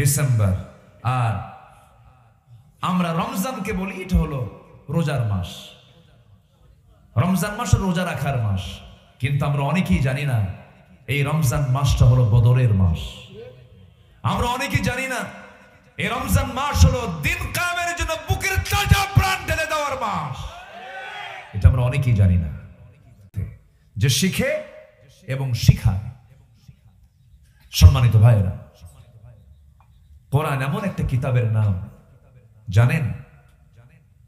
December. আর আমরা রমজানকে বলি এটা হলো রোজার মাস। রমজান মাস রোজা রাখার মাস, কিন্তু আমরা অনেকেই জানি না এই রমজান মাসটা হলো বদরের মাস। আমরা অনেকেই জানি না এই রমজান মাস হলো দিন কায়েমের জন্য বুকের তাজা প্রাণ ঢেলে দেওয়ার মাস। এটা আমরা অনেকেই জানি না, যে শিখে এবং শিখায়। সম্মানিত ভাইয়েরা, কোরআন এমন একটা কিতাবের নাম, জানেন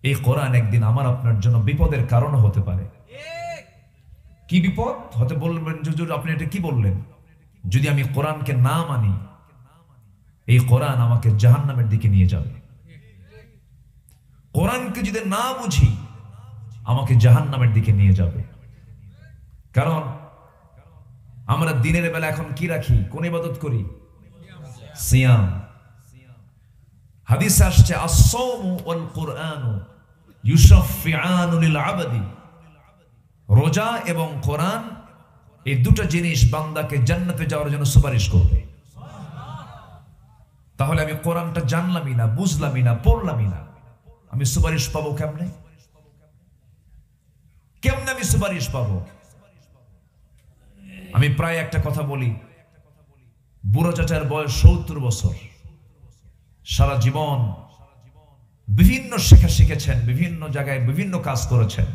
এই কোরআন একদিন আমার আপনার জন্য বিপদের কারণ হতে পারে। কি বিপদ হতে বলবেন হুজুর, আপনি এটা কি বললেন? যদি আমি কোরআনকে না মানি, এই কোরআন আমাকে জাহান্নামের দিকে নিয়ে যাবে। কোরআনকে যদি না বুঝি, আমাকে জাহান্নামের দিকে নিয়ে যাবে। কারণ আমরা দিনের বেলা এখন কি রাখি, কোন ইবাদত করি? সিয়াম। হাদিসে আসছে আস-সাওমু ওয়াল কুরআনু ইউশাফিআনু লিল আবদি। রোজা এবং কোরআন এই দুটো জিনিস বান্দাকে জান্নাতে যাওয়ার জন্য সুপারিশ করবে। তাহলে আমি কোরআনটা জানলামই না, বুঝলামই না, পড়লামই না, আমি সুপারিশ পাবো কেমনে? কেমনে আমি সুপারিশ পাবো? আমি প্রায় একটা কথা বলি, বুড়ো চাচার বয়স 70 বছর, সারা জীবন বিভিন্ন শেখা শিখেছেন, বিভিন্ন জায়গায় বিভিন্ন কাজ করেছেন,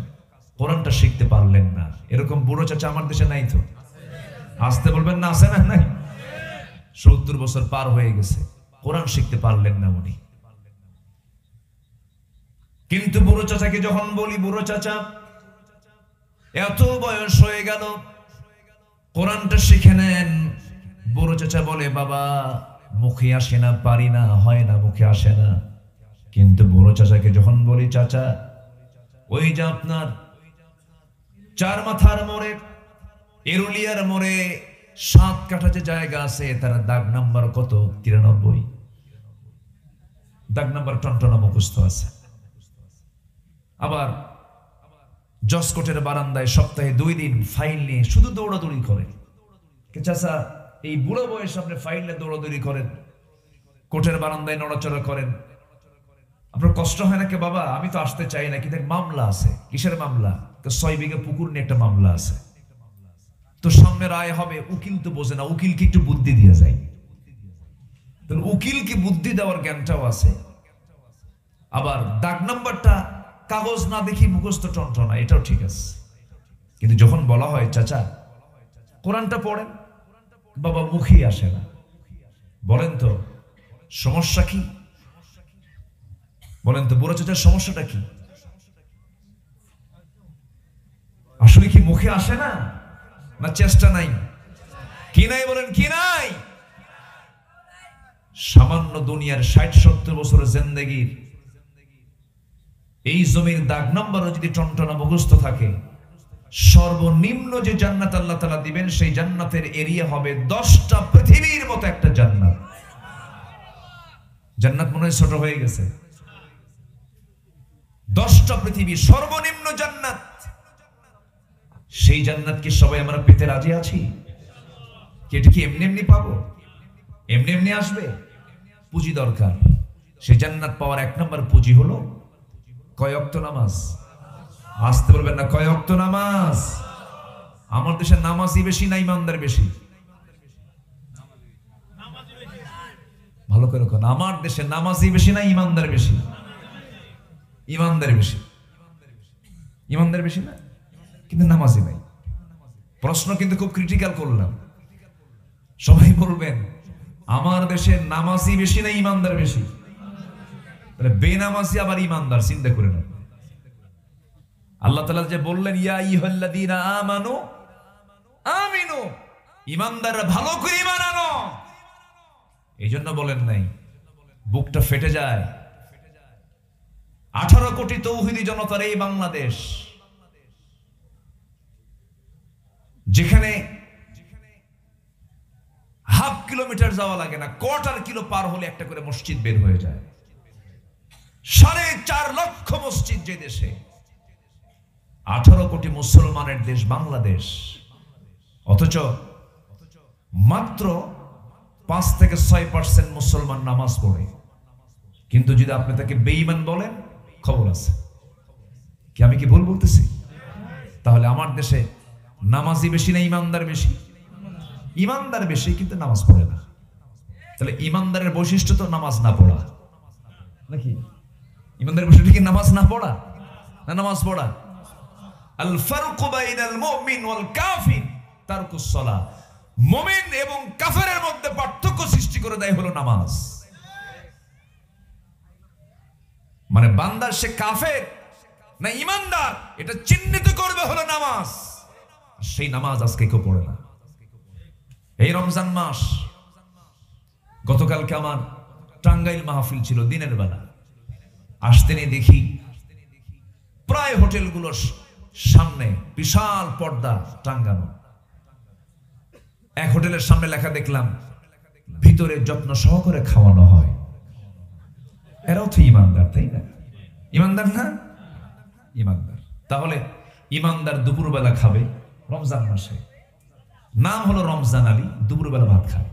কোরআনটা শিখতে পারলেন না। এরকম বুড়ো চাচা আমার দেশে নাই তো? আসতে বলবেন না, আছে না? নাই। 70 বছর পার হয়ে গেছে, কোরআন শিখতে পারলেন না উনি। কিন্তু বুড়ো চাচাকে যখন বলি, বুড়ো চাচা এত বয়স হয়ে গেল, কোরআনটা শিখে নেন। বুড়ো চাচা বলে, বাবা মুখে আসে না, পারি না, হয় না, মুখে আসে না। কিন্তু বুড়ো চাচাকে যখন বলি, চাচা ওই যে আপনার 4 মাথার মোড়ে, এরুলিয়ার মোড়ে 7 কাঠা যে জায়গা আছে, তার দাগ নাম্বার কত? 93। দাগ নাম্বার টনটনা মুখস্থ আছে। আবার জসকোটের বারান্দায় সপ্তাহে 2 দিন ফাইল নিয়ে শুধু দৌড়াদৌড়ি করে। চাচা এই বুড়ো বয়সে আপনি ফাইল নিয়ে দৌড়াদৌড়ি করেন, কোর্টের বারান্দায় নড়াচড়া করেন, আপনার কষ্ট হয় নাকি? বাবা আমি তো আসতে চাই না, কিন্তু মামলা আছে। কিসের মামলা? 6 বিঘা পুকুর নিয়ে একটা মামলা আছে, তো সামনে রায় হবে। উকিল তো বোঝে না, উকিলকে একটু বুদ্ধি দিয়ে যায়। উকিলকে বুদ্ধি দেওয়ার জ্ঞানটাও আছে। আবার দাগ নাম্বারটা কাগজ না দেখি মুখস্থ টনটনা, এটাও ঠিক আছে। কিন্তু যখন বলা হয় চাচা কোরআনটা পড়েন, বাবা মুখেই আসে না। বলেন তো সমস্যা কি? বলেন তো বুড়ো চাচার সমস্যাটা কি? আসলে কি মুখে আসে না, না চেষ্টা নাই? কি নাই বলেন, কি নাই? সামান্য দুনিয়ার 60-70 বছরের জিন্দেগির এই জমির দাগ নাম্বারও যদি টনটনা মুখস্থ থাকে, সর্বনিম্ন যে জান্নাত আল্লাহ তাআলা দিবেন, সেই জান্নাতের এরিয়া হবে 10টা পৃথিবীর মতো একটা জান্নাত। জান্নাত মনে হয় ছোট হয়ে গেছে। 10টা পৃথিবী সর্বনিম্ন জান্নাত। সেই জান্নাত কি সবাই আমরা পেতে রাজি আছি? এটা কি এমনি এমনি পাবো? এমনি এমনি আসবে? পুঁজি দরকার। সেই জান্নাত পাওয়ার 1 নম্বর পুঁজি হলো কয় ওয়াক্ত নামাজ। আসতে বলবেন না, কয় ওয়াক্ত নামাজ? আমার দেশে নামাজই বেশি না ইমানদার বেশি? ভালো করে কোন, আমার দেশে নামাজই বেশি না ইমানদার বেশি? ইমানদার বেশি। ইমানদার বেশি না, কিন্তু নামাজই নাই। প্রশ্ন কিন্তু খুব ক্রিটিক্যাল করলাম। সবাই বলবেন আমার দেশে নামাজই বেশি না ইমানদার বেশি? তাহলে বেনামাজি আবার ইমানদার, চিন্তা করে না। আল্লাহ তাআলা যে বললেন ইয়া আইয়ুহাল্লাযীনা আমানু আমিনু, ইমানদাররা ভালো করে ঈমান আনো, এইজন্য বলেন নাই? বুকটা ফেটে যায়। 18 কোটি তৌহিদি জনতার এই বাংলাদেশ, যেখানে হাফ কিলোমিটার যাওয়া লাগে না, 1/4 কিলো পার হলে একটা করে মসজিদ বের হয়ে যায়। 4.5 লক্ষ মসজিদ যে দেশে, 18 কোটি মুসলমানের দেশ বাংলাদেশ, অথচ মাত্র 5 থেকে 6% মুসলমান নামাজ পড়ে, কিন্তু যদি আপনি তাকে বেঈমান বলেন, খবর আছে। কি আমি কি ভুল বলতেছি? তাহলে আমার দেশে নামাজি বেশি না ইমানদার বেশি? ইমানদার বেশি, কিন্তু নামাজ পড়ে না। তাহলে ইমানদারের বৈশিষ্ট্য তো নামাজ না পড়া নাকি? ইমানদারের বৈশিষ্ট্য কি নামাজ না পড়া না নামাজ পড়া? আল ফারকু বাইনাল মুমিন ওয়াল কাফির তারকুস সালাহ। মুমিন এবং কাফেরের মধ্যে পার্থক্য সৃষ্টি করে দেয় হলো নামাজ। মানে বান্দার সে কাফের না ইমানদার এটা চিহ্নিত করবে হলো নামাজ। সেই নামাজ আজকে কেউ পড়ে না। এই রমজান মাস, গতকালকে আমার টাঙ্গাইল মাহফিল ছিল দিনের বেলা। আসতে নিয়ে দেখি প্রায় হোটেলগুলোর সামনে বিশাল পর্দা টাঙ্গানো। এক হোটেলের সামনে লেখা দেখলাম, ভিতরে যত্ন সহকারে খাওয়ানো হয়। এরাও তো ইমানদার, তাই না? ইমানদার না? ইমানদার। তাহলে ইমানদার দুপুরবেলা খাবে রমজান মাসে, নাম হলো রমজান আলী, দুপুরবেলা ভাত খায়,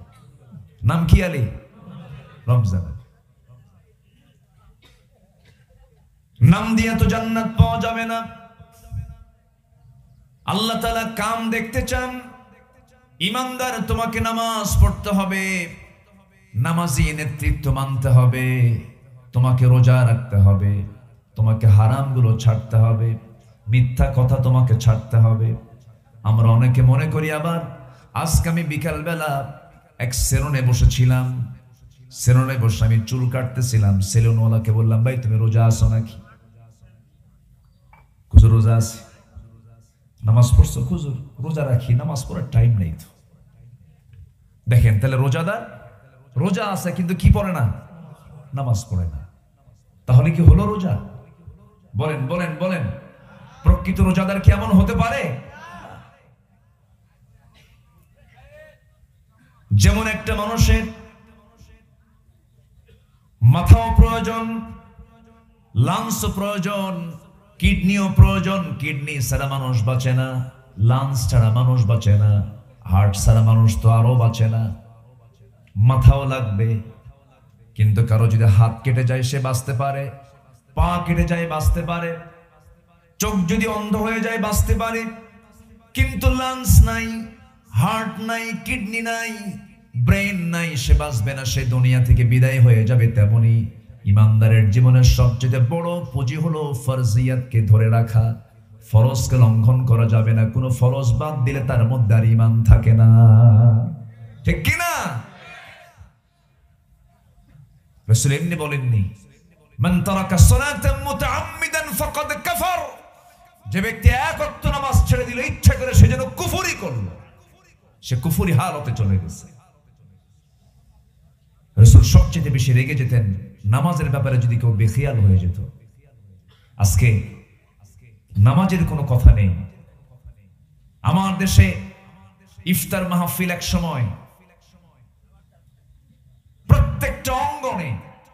নাম কি আলী? রমজান আলী। নাম দিয়ে তো জান্নাত পাওয়া যাবে না। আল্লাহ তাআলা কাম দেখতে চান। ইমানদার তোমাকে নামাজ পড়তে হবে, নামাজি নেতৃত্ব মানতে হবে, তোমাকে রোজা রাখতে হবে, তোমাকে হারামগুলো ছাড়তে হবে, মিথ্যা কথা তোমাকে ছাড়তে হবে। আমরা অনেকে মনে করি, আবার আজকে আমি বিকালবেলা এক সেলুনে বসেছিলাম, সেলুনে বসে আমি চুল কাটতেছিলাম। সেলুনওয়ালাকে বললাম, ভাই তুমি রোজা আছো নাকি? হুজুর রোজা আছি। নামাজ পড়ছো? হুজুর রোজা রাখি, নামাজ পড়ার টাইম নেই তো। দেখেন, তাহলে রোজাদার রোজা আছে কিন্তু কি পড়ে না? নামাজ পড়ে না। তাহলে কি হলো রোজা? বলেন বলেন বলেন, প্রকৃত রোজাদার কি এমন হতে পারে? যেমন একটা মানুষের মাথাও প্রয়োজন, লাংস প্রয়োজন, কিডনিও প্রয়োজন। কিডনি ছাড়া মানুষ বাঁচে না, লাংস ছাড়া মানুষ বাঁচে না, হার্ট ছাড়া মানুষ তো আরো বাঁচে না। মাথাও লাগবে, কিন্তু কারো যদি হাত কেটে যায় সে বাঁচতে পারে, পা কেটে যায় বাঁচতে পারে, চোখ যদি অন্ধ হয়ে যায় বাঁচতে পারে, কিন্তু লাংস নাই, হার্ট নাই, কিডনি নাই, ব্রেন নাই, সে বাঁচবে না, সে দুনিয়া থেকে বিদায় হয়ে যাবে। তেমনি ইমানদারের জীবনের সবচেয়ে বড় পুঁজি হলো ফরজিয়াতকে ধরে রাখা। ফরজকে লঙ্ঘন করা যাবে না। কোনো ফরজ বাদ দিলে তার মধ্যে আর ঈমান থাকে না, ঠিক কি না? রাসূল এমনি বলেননি, মান তারাকা সালাতান মুতাআম্মিদান ফাকাদ কাফার। যে ব্যক্তি এক ওয়াক্ত নামাজ ছেড়ে দিল ইচ্ছা করে, সে যেন কুফরি করলো, সে কুফরি হালতে চলে গেছে। রাসূল সবচেয়ে বেশি রেগে যেতেন নামাজের ব্যাপারে যদি কেউ বেখিয়াল হয়ে যেত। আজকে নামাজের কোনো কথা নেই। আমার দেশে ইফতার মাহফিল এক সময় প্রত্যেকটা অঙ্গনে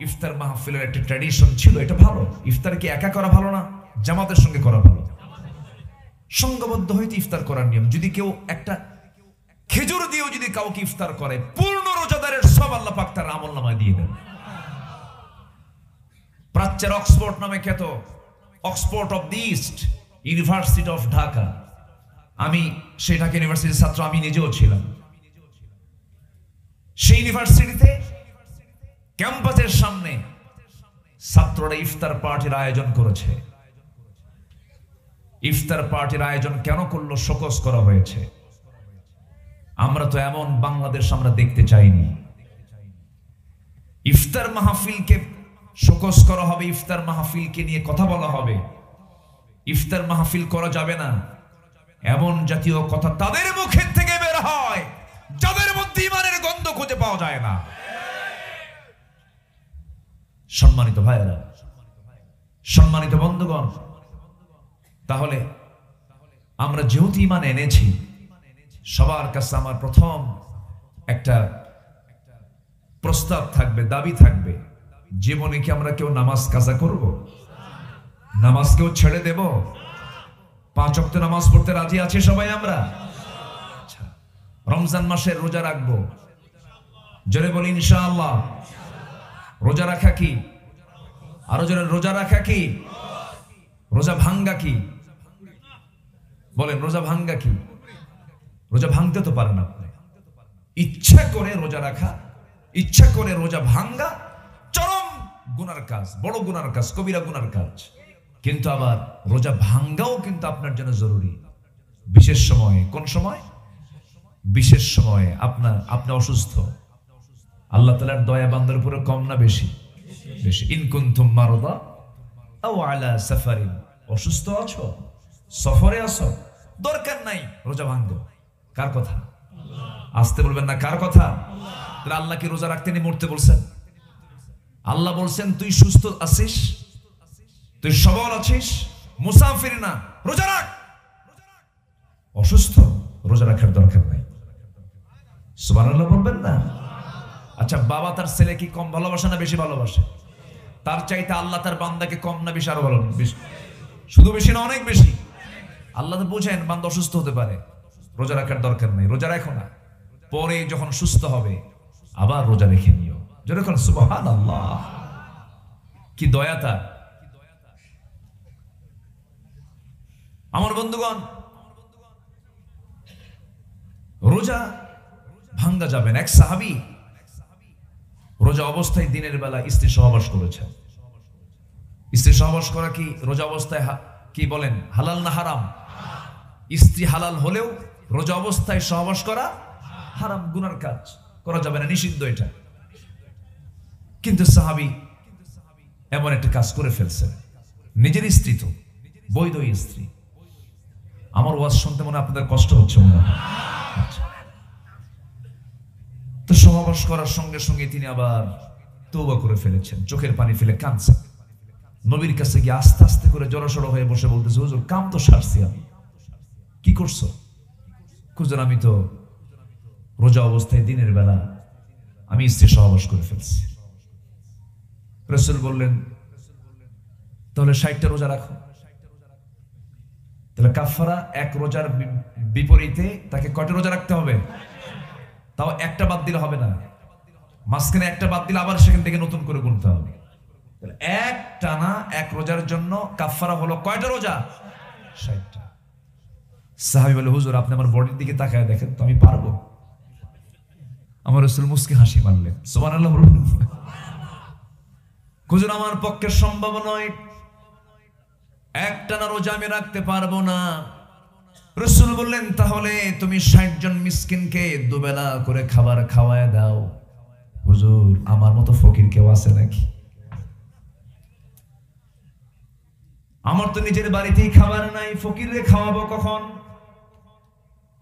ইফতার মাহফিলের একটা ট্র্যাডিশন ছিল। এটা ভালো। ইফতার কি একা করা ভালো না? জামাতের সঙ্গে করা ভালো। সংঘবদ্ধ হইতে ইফতার করার নিয়ম। যদি কেউ একটা খেজুর দিয়েও যদি কাউকে ইফতার করে, পূর্ণ রোজাদারের সব আল্লাহ পাক তার আমলনামায় দিয়ে দেন। প্রাচ্যের অক্সফোর্ড নামে খ্যাত Oxford of the east, university of Dhaka. আমি সেই ঢাকা ইউনিভার্সিটির ছাত্র, আমি নিজেও ছিলাম। সেই ইউনিভার্সিটিতে ক্যাম্পাসের সামনে ছাত্ররা ইফতার পার্টির আয়োজন করেছে। ইফতার পার্টির আয়োজন কেন করলো? শোকজ করা হয়েছে। আমরা তো এমন বাংলাদেশ আমরা দেখতে চাইনি। ইফতার মাহফিলকে শোকজ করা হবে, ইফতার মাহফিলকে নিয়ে কথা বলা হবে। ইফতার মাহফিল করা যাবে না, এমন জাতীয় কথা তাদের মুখের থেকে বের হয় যাদের মধ্যে ঈমানের গন্ধ খুঁজে পাওয়া যায় না। সম্মানিত ভাইয়েরা, সম্মানিত বন্ধুগণ, তাহলে আমরা যেহেতু ঈমান এনেছি, সবার কাছে আমার প্রথম একটা প্রস্তাব থাকবে, দাবি থাকবে, জীবনে কি আমরা কেউ নামাজ কাজা করব? নামাজ কেউ ছেড়ে দেব? 5 ওয়াক্ত নামাজ পড়তে রাজি আছি সবাই আমরা? আচ্ছা, রমজান মাসের রোজা রাখবো, জোরে বলি ইনশাআল্লাহ। রোজা রাখা কি? আরো জোরে, রোজা রাখা কি? রোজা ভাঙ্গা কি? বলেন, রোজা ভাঙ্গা কি? রোজা ভাঙতে তো পারেন আপনি। ইচ্ছা করে রোজা রাখা, ইচ্ছা করে রোজা ভাঙ্গা চরম গুনার কাজ, বড় গুনার কাজ, কবিরা গুনার কাজ। কিন্তু আবার রোজা ভাঙ্গাও কিন্তু আপনার জন্য জরুরি। বিশেষ সময়ে, কোন সময়? বিশেষ সময়ে আপনি অসুস্থ, আল্লাহ তাআলার দয়া বান্দার উপরে কম না বেশি? বেশি। ইন কুনতুম মারদা আও আলা সাফারিন, অসুস্থ আছো, সফরে আছো, দরকার নাই রোজা ভাঙ্গো। কার কথা? আসতে বলবেন না, কার কথা? তাহলে আল্লাহ কি রোজা রাখতে নিয়ে মরতে বলছেন? আল্লাহ বলছেন তুই সুস্থ আছিস, তুই সবল আছিস, মুসাফির না, রোজা রাখ। অসুস্থ, রোজা রাখার দরকার নাই। সুবহানাল্লাহ বলবেন না? আচ্ছা, বাবা তার ছেলে কি কম ভালোবাসে না বেশি ভালোবাসে? তার চাইতে আল্লাহ তার বান্দাকে কম না বেশি? আরো ভালো, শুধু বেশি না, অনেক বেশি। আল্লাহ তো বুঝেন বান্দা অসুস্থ হতে পারে, রোজা রাখার দরকার নেই, রোজা রাখো না, পরে যখন সুস্থ হবে আবার রোজা রেখে নিও। যেরকম সুবহানাল্লাহ, কি দয়া তার। আমার বন্ধুগণ, রোজা ভাঙ্গা যাবে না। এক সাহাবী রোজা অবস্থায় দিনের বেলা স্ত্রী সহবাস করেছেন। স্ত্রী সহবাস করা কি রোজা অবস্থায় কি বলেন হালাল না হারাম? স্ত্রী হালাল হলেও রোজা অবস্থায় সহবাস করা হারাম, গুনার কাজ, করা যাবে না, নিষিদ্ধ এটা। কিন্তু সাহাবী এমন একটা কাজ করে ফেলছেন, নিজের স্ত্রী তো, বৈধ স্ত্রী। আমার ওয়াজ শুনতে মনে আপনাদের কষ্ট হচ্ছে মনে হয়। তো সহবাস করার সঙ্গে সঙ্গে তিনি আবার তওবা করে ফেলেছেন, চোখের পানি ফেলে কাঁদছেন। নবীর কাছে গিয়ে আস্তে আস্তে করে জড়সড় হয়ে বসে বলতেছে, হুজুর কাম তো সারছি আমি। কি করছো? হুজুর আমি তো রোজা অবস্থায় দিনের বেলা আমি স্ত্রী সহবাস করে ফেলছি। রাসূল বললেন, তাহলে 60টা রোজা রাখো। তাহলে কাফারা, এক রোজার বিপরীতে তাকে কয়টা রোজা রাখতে হবে? তাও একটা বাদ দিলে হবে না, মাঝখানে একটা বাদ দিলে আবার সেখান থেকে নতুন করে গুনতে হবে। এক টানা এক রোজার জন্য কাফারা হলো কয়টা রোজা? 60টা। সাহাবী বলে, হুজুর আপনি আমার বডির দিকে তাকায় দেখেন তো, আমি পারবো? আমার রাসূল মুস্কি হাসি মারলেন। সুবহানাল্লাহ বলুন। হুজুর আমার পক্ষে সম্ভব নয়, একটানা রোজা আমি রাখতে পারবো না। রাসূল বললেন, তাহলে তুমি 60 জন মিসকিনকে দুবেলা করে খাবার খাওয়ায় দাও। হুজুর আমার মতো ফকির কেউ আছে নাকি? আমার তো নিজের বাড়িতেই খাবার নাই, ফকিরে খাওয়াবো কখন?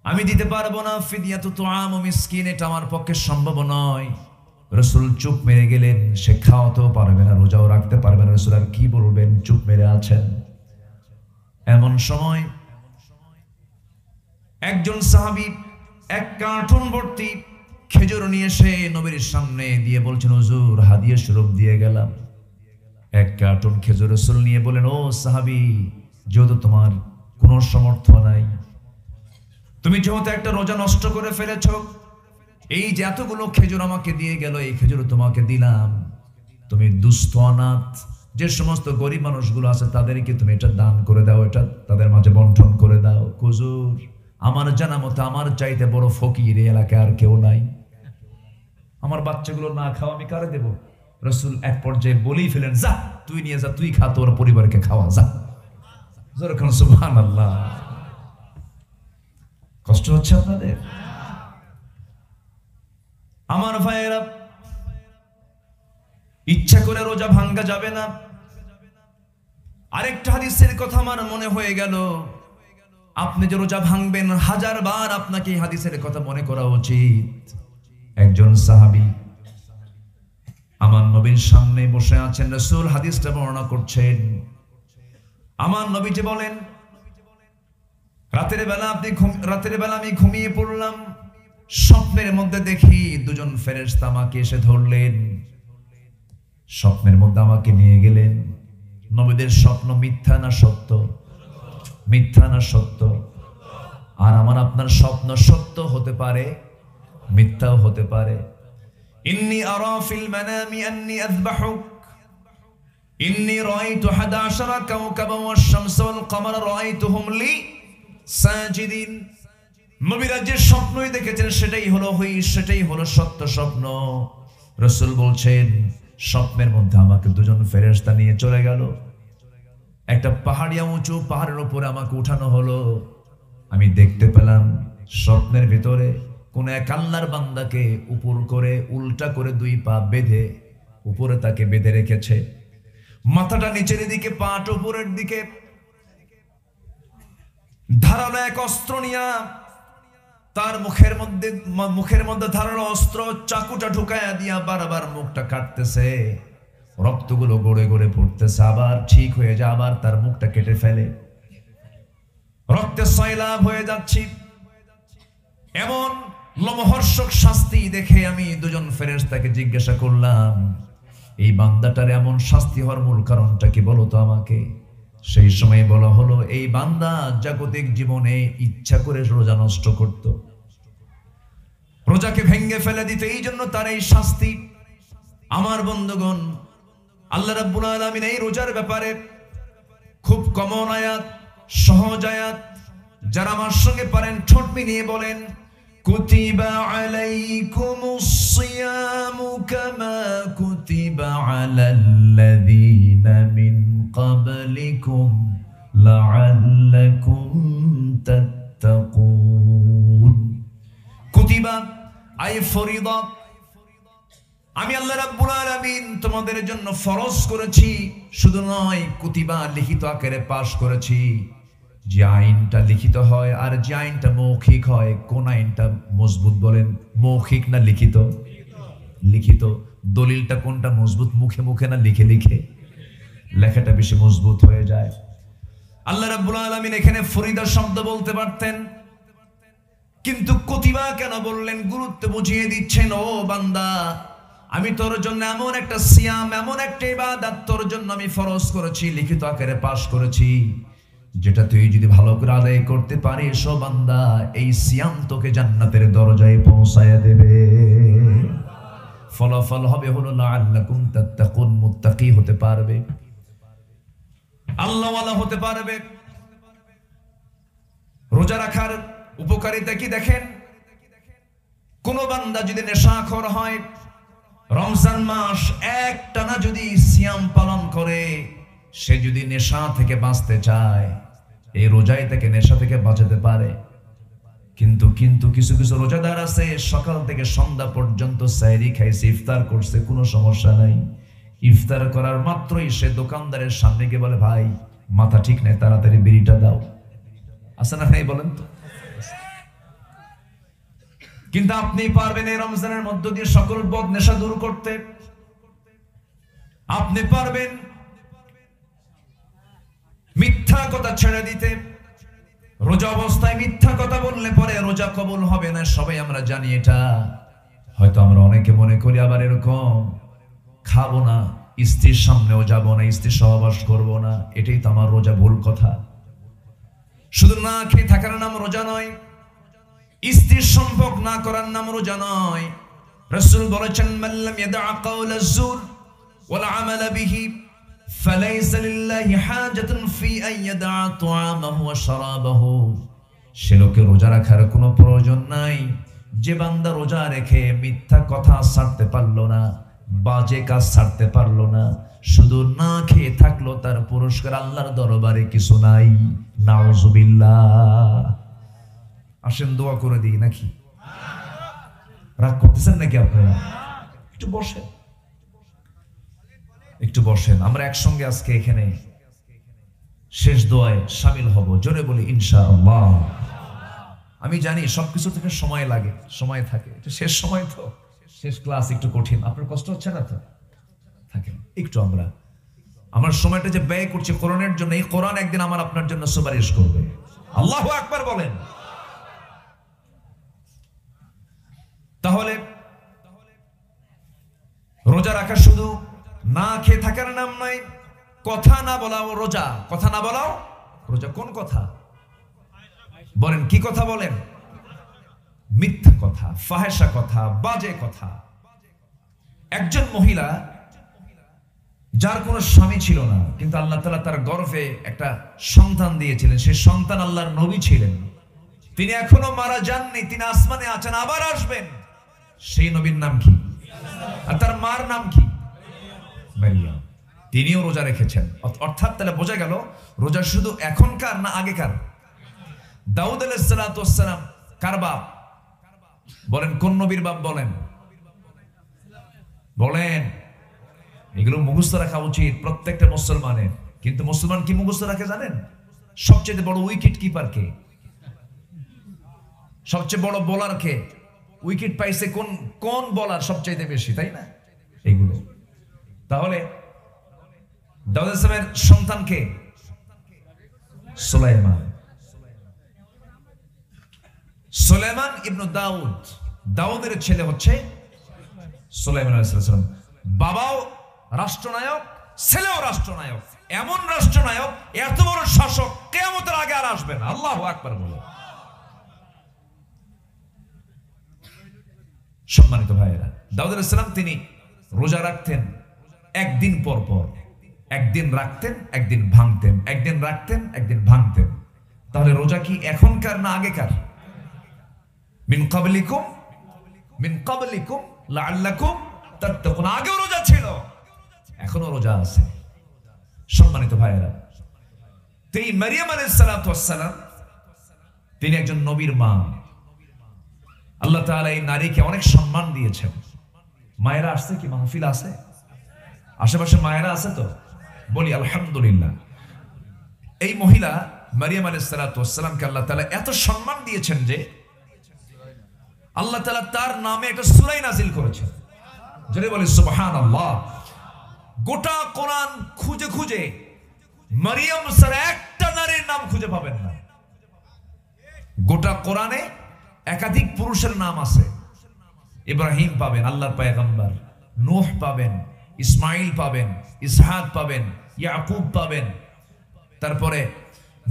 আমি দিতে পারবো না। ফিদিয়াতু তুআম মিসকিন, এটা আমার পক্ষে সম্ভব নয়। রাসূল চুপ মেরে গেলেন। সে খাওয়াতেও পারবে না, রোজাও রাখতে পারবে না, রাসূল আর কি বলবেন, চুপ মেরে আছেন। এমন সময় একজন সাহাবী এক কার্টুন ভর্তি খেজুর নিয়ে এসে নবীর সামনে দিয়ে বলছেন, হুজুর হাদিয়া স্বরূপ দিয়ে গেলাম। এক কার্টুন খেজুর। রাসূল নিয়ে বলেন, ও সাহাবী, যেহেতু তোমার কোনো সমর্থ নাই, তুমি যেহেতু একটা রোজা নষ্ট করে ফেলেছ, এই যে এতগুলো খেজুর আমাকে দিয়ে গেল, এই খেজুর তোমাকে দিলাম, তুমি দুস্থ অনাথ যে সমস্ত গরিব মানুষগুলো আছে তাদেরকে তুমি এটা দান করে দাও, এটা তাদের মাঝে বন্টন করে দাও। হুজুর আমার জানা মতো আমার চাইতে বড় ফকির এই এলাকায় আর কেউ নাই, আমার বাচ্চাগুলো না খাওয়া আমি কারে দেব? রাসূল এক পর্যায়ে বলেই ফেলেন, যা তুই নিয়ে যা, তুই খা, তোর পরিবারকে খাওয়া, যা। সুবহানাল্লাহ। কষ্ট হচ্ছে আপনাদের? আমার ভাইয়েরা, ইচ্ছা করে রোজা ভাঙ্গা যাবে না। আরেকটা হাদিসের কথা আমার মনে হয়ে গেল, আপনি যে রোজা ভাঙবেন 1000 বার আপনাকে এই হাদিসের কথা মনে করা উচিত। একজন সাহাবী আমার নবীর সামনে বসে আছেন, রাসূল হাদিসটা বর্ণনা করছেন। আমার নবীজি বলেন, রাতের বেলা আমি ঘুমিয়ে পড়লাম, স্বপ্নের মধ্যে দেখি দুজন ফেরেশতা আমাকে এসে ধরলেন, স্বপ্নের মধ্যে আমাকে নিয়ে গেলেন। নবীদের স্বপ্ন মিথ্যা না সত্য? মিথ্যা না সত্য? আর আমার আপনার স্বপ্ন সত্য হতে পারে, মিথ্যাও হতে পারে। ইন্নী আরা ফিল মানামি আন্নী আযবাহুক ইন্নী রাআইতু 11 কাওকাবা ওয়াশ-শামস ওয়াল কমার রাআইতুহুম লি সাজিদিন। নবীরা যে স্বপ্নই দেখেছেন সেটাই হলো সত্য স্বপ্ন। রাসূল বলছেন স্বপ্নের মধ্যে আমাকে দুজন ফেরেশতা নিয়ে চলে গেল, একটা পাহাড়িয়া উঁচু পাহাড়ের উপরে আমাকে উঠানো হলো। আমি দেখতে পেলাম স্বপ্নের ভিতরে কোন এক আল্লাহর বান্দাকে উপর করে উল্টা করে দুই পা বেঁধে উপরে তাকে বেঁধে রেখেছে, মাথাটা নিচের দিকে পাট উপরের দিকে, ধারালো এক অস্ত্র নিয়া তার মুখের মধ্যে ধারালো অস্ত্র চাকুটা ঢুকায়া দিয়া বারবার মুখটা কাটতেছে, রক্তগুলো গড়ে গড়ে পড়তেছে, আবার ঠিক হয়ে যায়, আবার তার মুখটা কেটে ফেলে, রক্তে সয়লাভ হয়ে যাচ্ছি। এমন লোমহর্ষক শাস্তি দেখে আমি দুজন ফেরেশতাকে জিজ্ঞাসা করলাম, এই বান্দাটার এমন শাস্তি হওয়ার মূল কারণটা কি বলো তো আমাকে। সেই সময় বলা হলো, এই বান্দা জাগতিক জীবনে ইচ্ছা করে রোজা নষ্ট করত, রোজাকে ভেঙে ফেলে দিত, এই জন্য তার এই শাস্তি। আমার বন্ধুগণ, আল্লাহ রাব্বুল আলামিন এই রোজার ব্যাপারে খুব কমন আয়াত, সহজ আয়াত, যারা আমার সঙ্গে পারেন ঠোঁট মিলিয়ে বলেন, কুতিবা আলাইকুমুস সিয়ামু কামা কুতিবা আলাল্লাযীনা মিন ক্বাবলিকুম লাআল্লাকুম তাত্তাকুন। কুতিবা আই ফরিদা, আমি আল্লাহ রাব্বুল আলামিন তোমাদের জন্য ফরজ করেছি, শুধু নয় কুতিবা লিখিত আকারে পাশ করেছি। যে আইনটা লিখিত হয় আর যে আইনটা মৌখিক হয়, কোন আইনটা মজবুত বলেন, মৌখিক না লিখিত? লিখিত। দলিলটা কোনটা মজবুত, মুখে মুখে না লিখে লিখে? লেখাটা বেশি মজবুত হয়ে যায়। আল্লাহ রাব্বুল আলামিন এখানে ফরিদা শব্দ বলতে পারতেন, কিন্তু কুতিবা কেন বললেন? গুরুত্ব বুঝিয়ে দিচ্ছেন, ও বান্দা আমি তোর জন্য এমন একটা সিয়াম, এমন একটা ইবাদত তোর জন্য আমি ফরজ করেছি, লিখিত আকারে পাশ করেছি, যেটা তুই যদি ভালো করে আদায় করতে পারিস ও বান্দা, এই সিয়াম তোকে জান্নাতের দরজায় পৌঁছায়া দেবে। ফলাফল হবে হলো লাআল্লাকুম তাত্তাকুন, মুত্তাকি হতে পারবে, আল্লাহওয়ালা হতে পারবে। রোজা রাখার উপকারিতা কি দেখেন? কোন বান্দা যদি নেশাখোর হয়, রমজান মাস একটানা যদি সিয়াম পালন করে, সে যদি নেশা থেকে বাঁচতে চায়, এই রোজায় তাকে নেশা থেকে বাঁচাতে পারে। কিন্তু কিছু কিছু রোজাদার আছে, সকাল থেকে সন্ধ্যা পর্যন্ত সাহরি খাইছে, ইফতার করছে, কোনো সমস্যা নাই। ইফতার করার মাত্রই সে দোকানদারের সামনে গিয়ে বলে, ভাই মাথা ঠিক নাই, তাড়াতাড়ি বিড়িটা দাও। আছে না নাই বলেন তো? কিন্তু আপনি পারবেন এই রমজানের মধ্য দিয়ে সকল বদ নেশা দূর করতে। আপনি পারবেন মিথ্যা কথা ছেড়ে দিতে। রোজা অবস্থায় মিথ্যা কথা বললে পরে রোজা কবুল হবে না, সবাই আমরা জানি এটা। হয়তো আমরা অনেকে মনে করি আবার এরকম, খাবো না, স্ত্রীর সামনেও যাব না, স্ত্রীর সহবাস করবো না, এটাই তো আমার রোজা। ভুল কথা। শুধু না খেয়ে থাকার নাম রোজা নয়, স্ত্রীর সম্পর্ক না করার নাম রোজা নয়। রাসূল বলেছেন, মান লাম ইয়াদা কাওলা যুর ওয়াল আমালা বিহি ফালাইসা লিল্লাহি হাজাতুন ফি আন ইয়াদা তুআমাহু ওয়া শারাবাহু। সে লোকের রোজা রাখার কোনো প্রয়োজন নাই যে বান্দা রোজা রেখে মিথ্যা কথা ছাড়তে পারলো না, বাজে কাজ ছাড়তে পারলো না, শুধু না খেয়ে থাকলো, তার পুরস্কার আল্লাহর দরবারে কিছু নাই। নাউযুবিল্লাহ। আসেন দোয়া করে দিই নাকি? রাগ করতেছেন নাকি আপনারা? একটু বসেন, একটু বসেন। আমরা একসঙ্গে আজকে এখানে শেষ দোয়ায় শামিল হব। জোরে বলি ইনশাআল্লাহ। আমি জানি সবকিছু থেকে সময় লাগে, সময় থাকে, এটা শেষ সময় তো, শেষ ক্লাস একটু কঠিন। আপনার কষ্ট হচ্ছে না তো? থাকেন একটু। আমার সময়টা যে ব্যয় করছি কোরআনের জন্য, এই কোরআন একদিন আমার আপনার জন্য সুপারিশ করবে। আল্লাহু আকবার বলেন। তাহলে রোজা রাখা শুধু না খেয়ে থাকার নাম নয়, কথা না বলাও রোজা। কথা না বলাও রোজা। কোন কথা বলেন? কি কথা বলেন? মিথ্যা কথা, ফাহেসা কথা, বাজে কথা। একজন মহিলা যার কোনো স্বামী ছিল না, কিন্তু আল্লাহ তাআলা তার গর্ভে একটা সন্তান দিয়েছিলেন। সেই সন্তান আল্লাহর নবী ছিলেন। তিনি এখনো মারা যাননি, তিনি আসমানে আছেন, আবার আসবেন। সেই নবীর নাম কি? আর তার মার নাম কি? মারিয়াম। তিনিও রোজা রেখেছেন। অর্থাৎ তাহলে বোঝা গেল রোজা শুধু এখনকার না আগেকার? দাউদ আলাইহিস সালাতু ওয়াস সালাম কার বাপ? বলেন, কোন নবীর বাপ? বলেন বলেন। এগুলো মুখস্থ রাখা উচিত প্রত্যেকটা মুসলমানের। কিন্তু মুসলমান কি মুখস্থ রাখে জানেন? সবচেয়ে বড় উইকেট কিপার কে? সবচেয়ে বড় বোলার কে? উইকেট পাইছে কোন কোন বোলার সবচেয়ে বেশি, তাই না? এগুলো। তাহলে দাউদ আলাইহিস সালামের সন্তান কে? সুলাইমান। সুলাইমান ইবনে দাউদ, দাউদের ছেলে হচ্ছে সুলাইমান আলাইহিস সালাম। বাবাও রাষ্ট্রনায়ক, ছেলেও রাষ্ট্রনায়ক। এমন রাষ্ট্রনায়ক, এত বড় শাসক কিয়ামতের আগে আর আসবে না। আল্লাহু আকবার বলো। সম্মানিত ভাইয়েরা, দাউদ আলাইহিস সালাম তিনি রোজা রাখতেন একদিন পর পর। একদিন রাখতেন, একদিন ভাঙতেন, একদিন রাখতেন, একদিন ভাঙতেন। তাহলে রোজা কি এখনকার না আগেকার? মিন ক্বাবলিকুম লাআল্লাকুম তাত্তাকুন। আগেও রোজা ছিল, এখনো রোজা আছে। সম্মানিত ভাইয়েরা, এই মারিয়াম আলাইহিস সালাতু ওয়াস সালাম তিনি একজন নবীর মা। আল্লাহ তাআলা এই নারীকে অনেক সম্মান দিয়েছেন। মায়েরা আসছে কি? মাহফিল আছে? আশেপাশে মায়েরা আছে তো? বলি আলহামদুলিল্লাহ। এই মহিলা মারিয়াম আলাইহিস সালাতু ওয়াস সালামকে আল্লাহ তাআলা এত সম্মান দিয়েছেন যে আল্লাহ তাআলা তার নামে একটা সূরা নাযিল করেছেন। জোরে বলি সুবহানাল্লাহ। গোটা কোরআন খুঁজে খুঁজে মারিয়াম ছাড়া একটা নারীর নাম খুঁজে পাবেন না। গোটা কোরআনে একাধিক পুরুষের নাম আছে। ইব্রাহিম পাবেন, আল্লাহর পয়গম্বর। নূহ পাবেন, ইসমাইল পাবেন, ইসহাক পাবেন, ইয়াকুব পাবেন, তারপরে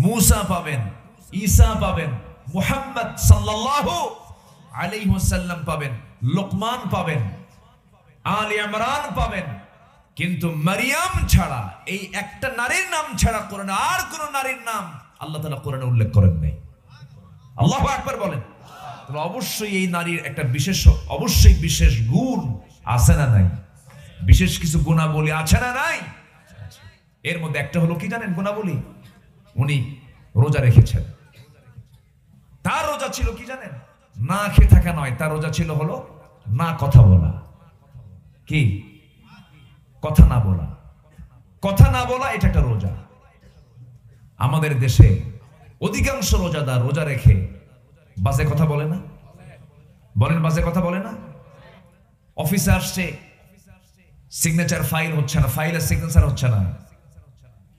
মূসা পাবেন, ঈসা পাবেন, মুহাম্মদ সাল্লাল্লাহু আলাইহি ওয়াসাল্লাম পাবেন, লোকমান পাবেন, আলে ইমরান পাবেন। কিন্তু মারিয়াম ছাড়া, এই একটা নারীর নাম ছাড়া কোরআনে আর কোন নারীর নাম আল্লাহ তাআলা কোরআনে উল্লেখ করেন নাই। আল্লাহু আকবার বলেন। তাহলে অবশ্যই এই নারীর একটা বিশেষ, অবশ্যই বিশেষ গুণ আছে না নাই? বিশেষ কিছু গুণাবলী আছে না নাই? এর মধ্যে একটা হলো কি জানেন গুণাবলী? উনি রোজা রেখেছেন। তার রোজা ছিল কি জানেন? না খেয়ে থাকা নয়, তার রোজা ছিল হলো না কথা বলা। কি? কথা না বলা। কথা না বলা, এটা একটা রোজা। আমাদের দেশে অধিকাংশ রোজাদার রোজা রেখে বাজে কথা বলে না। বলেন, বাজে কথা বলে না? অফিসে আসছে, সিগনেচার ফাইল হচ্ছে না, ফাইলের সিগনেচার হচ্ছে না,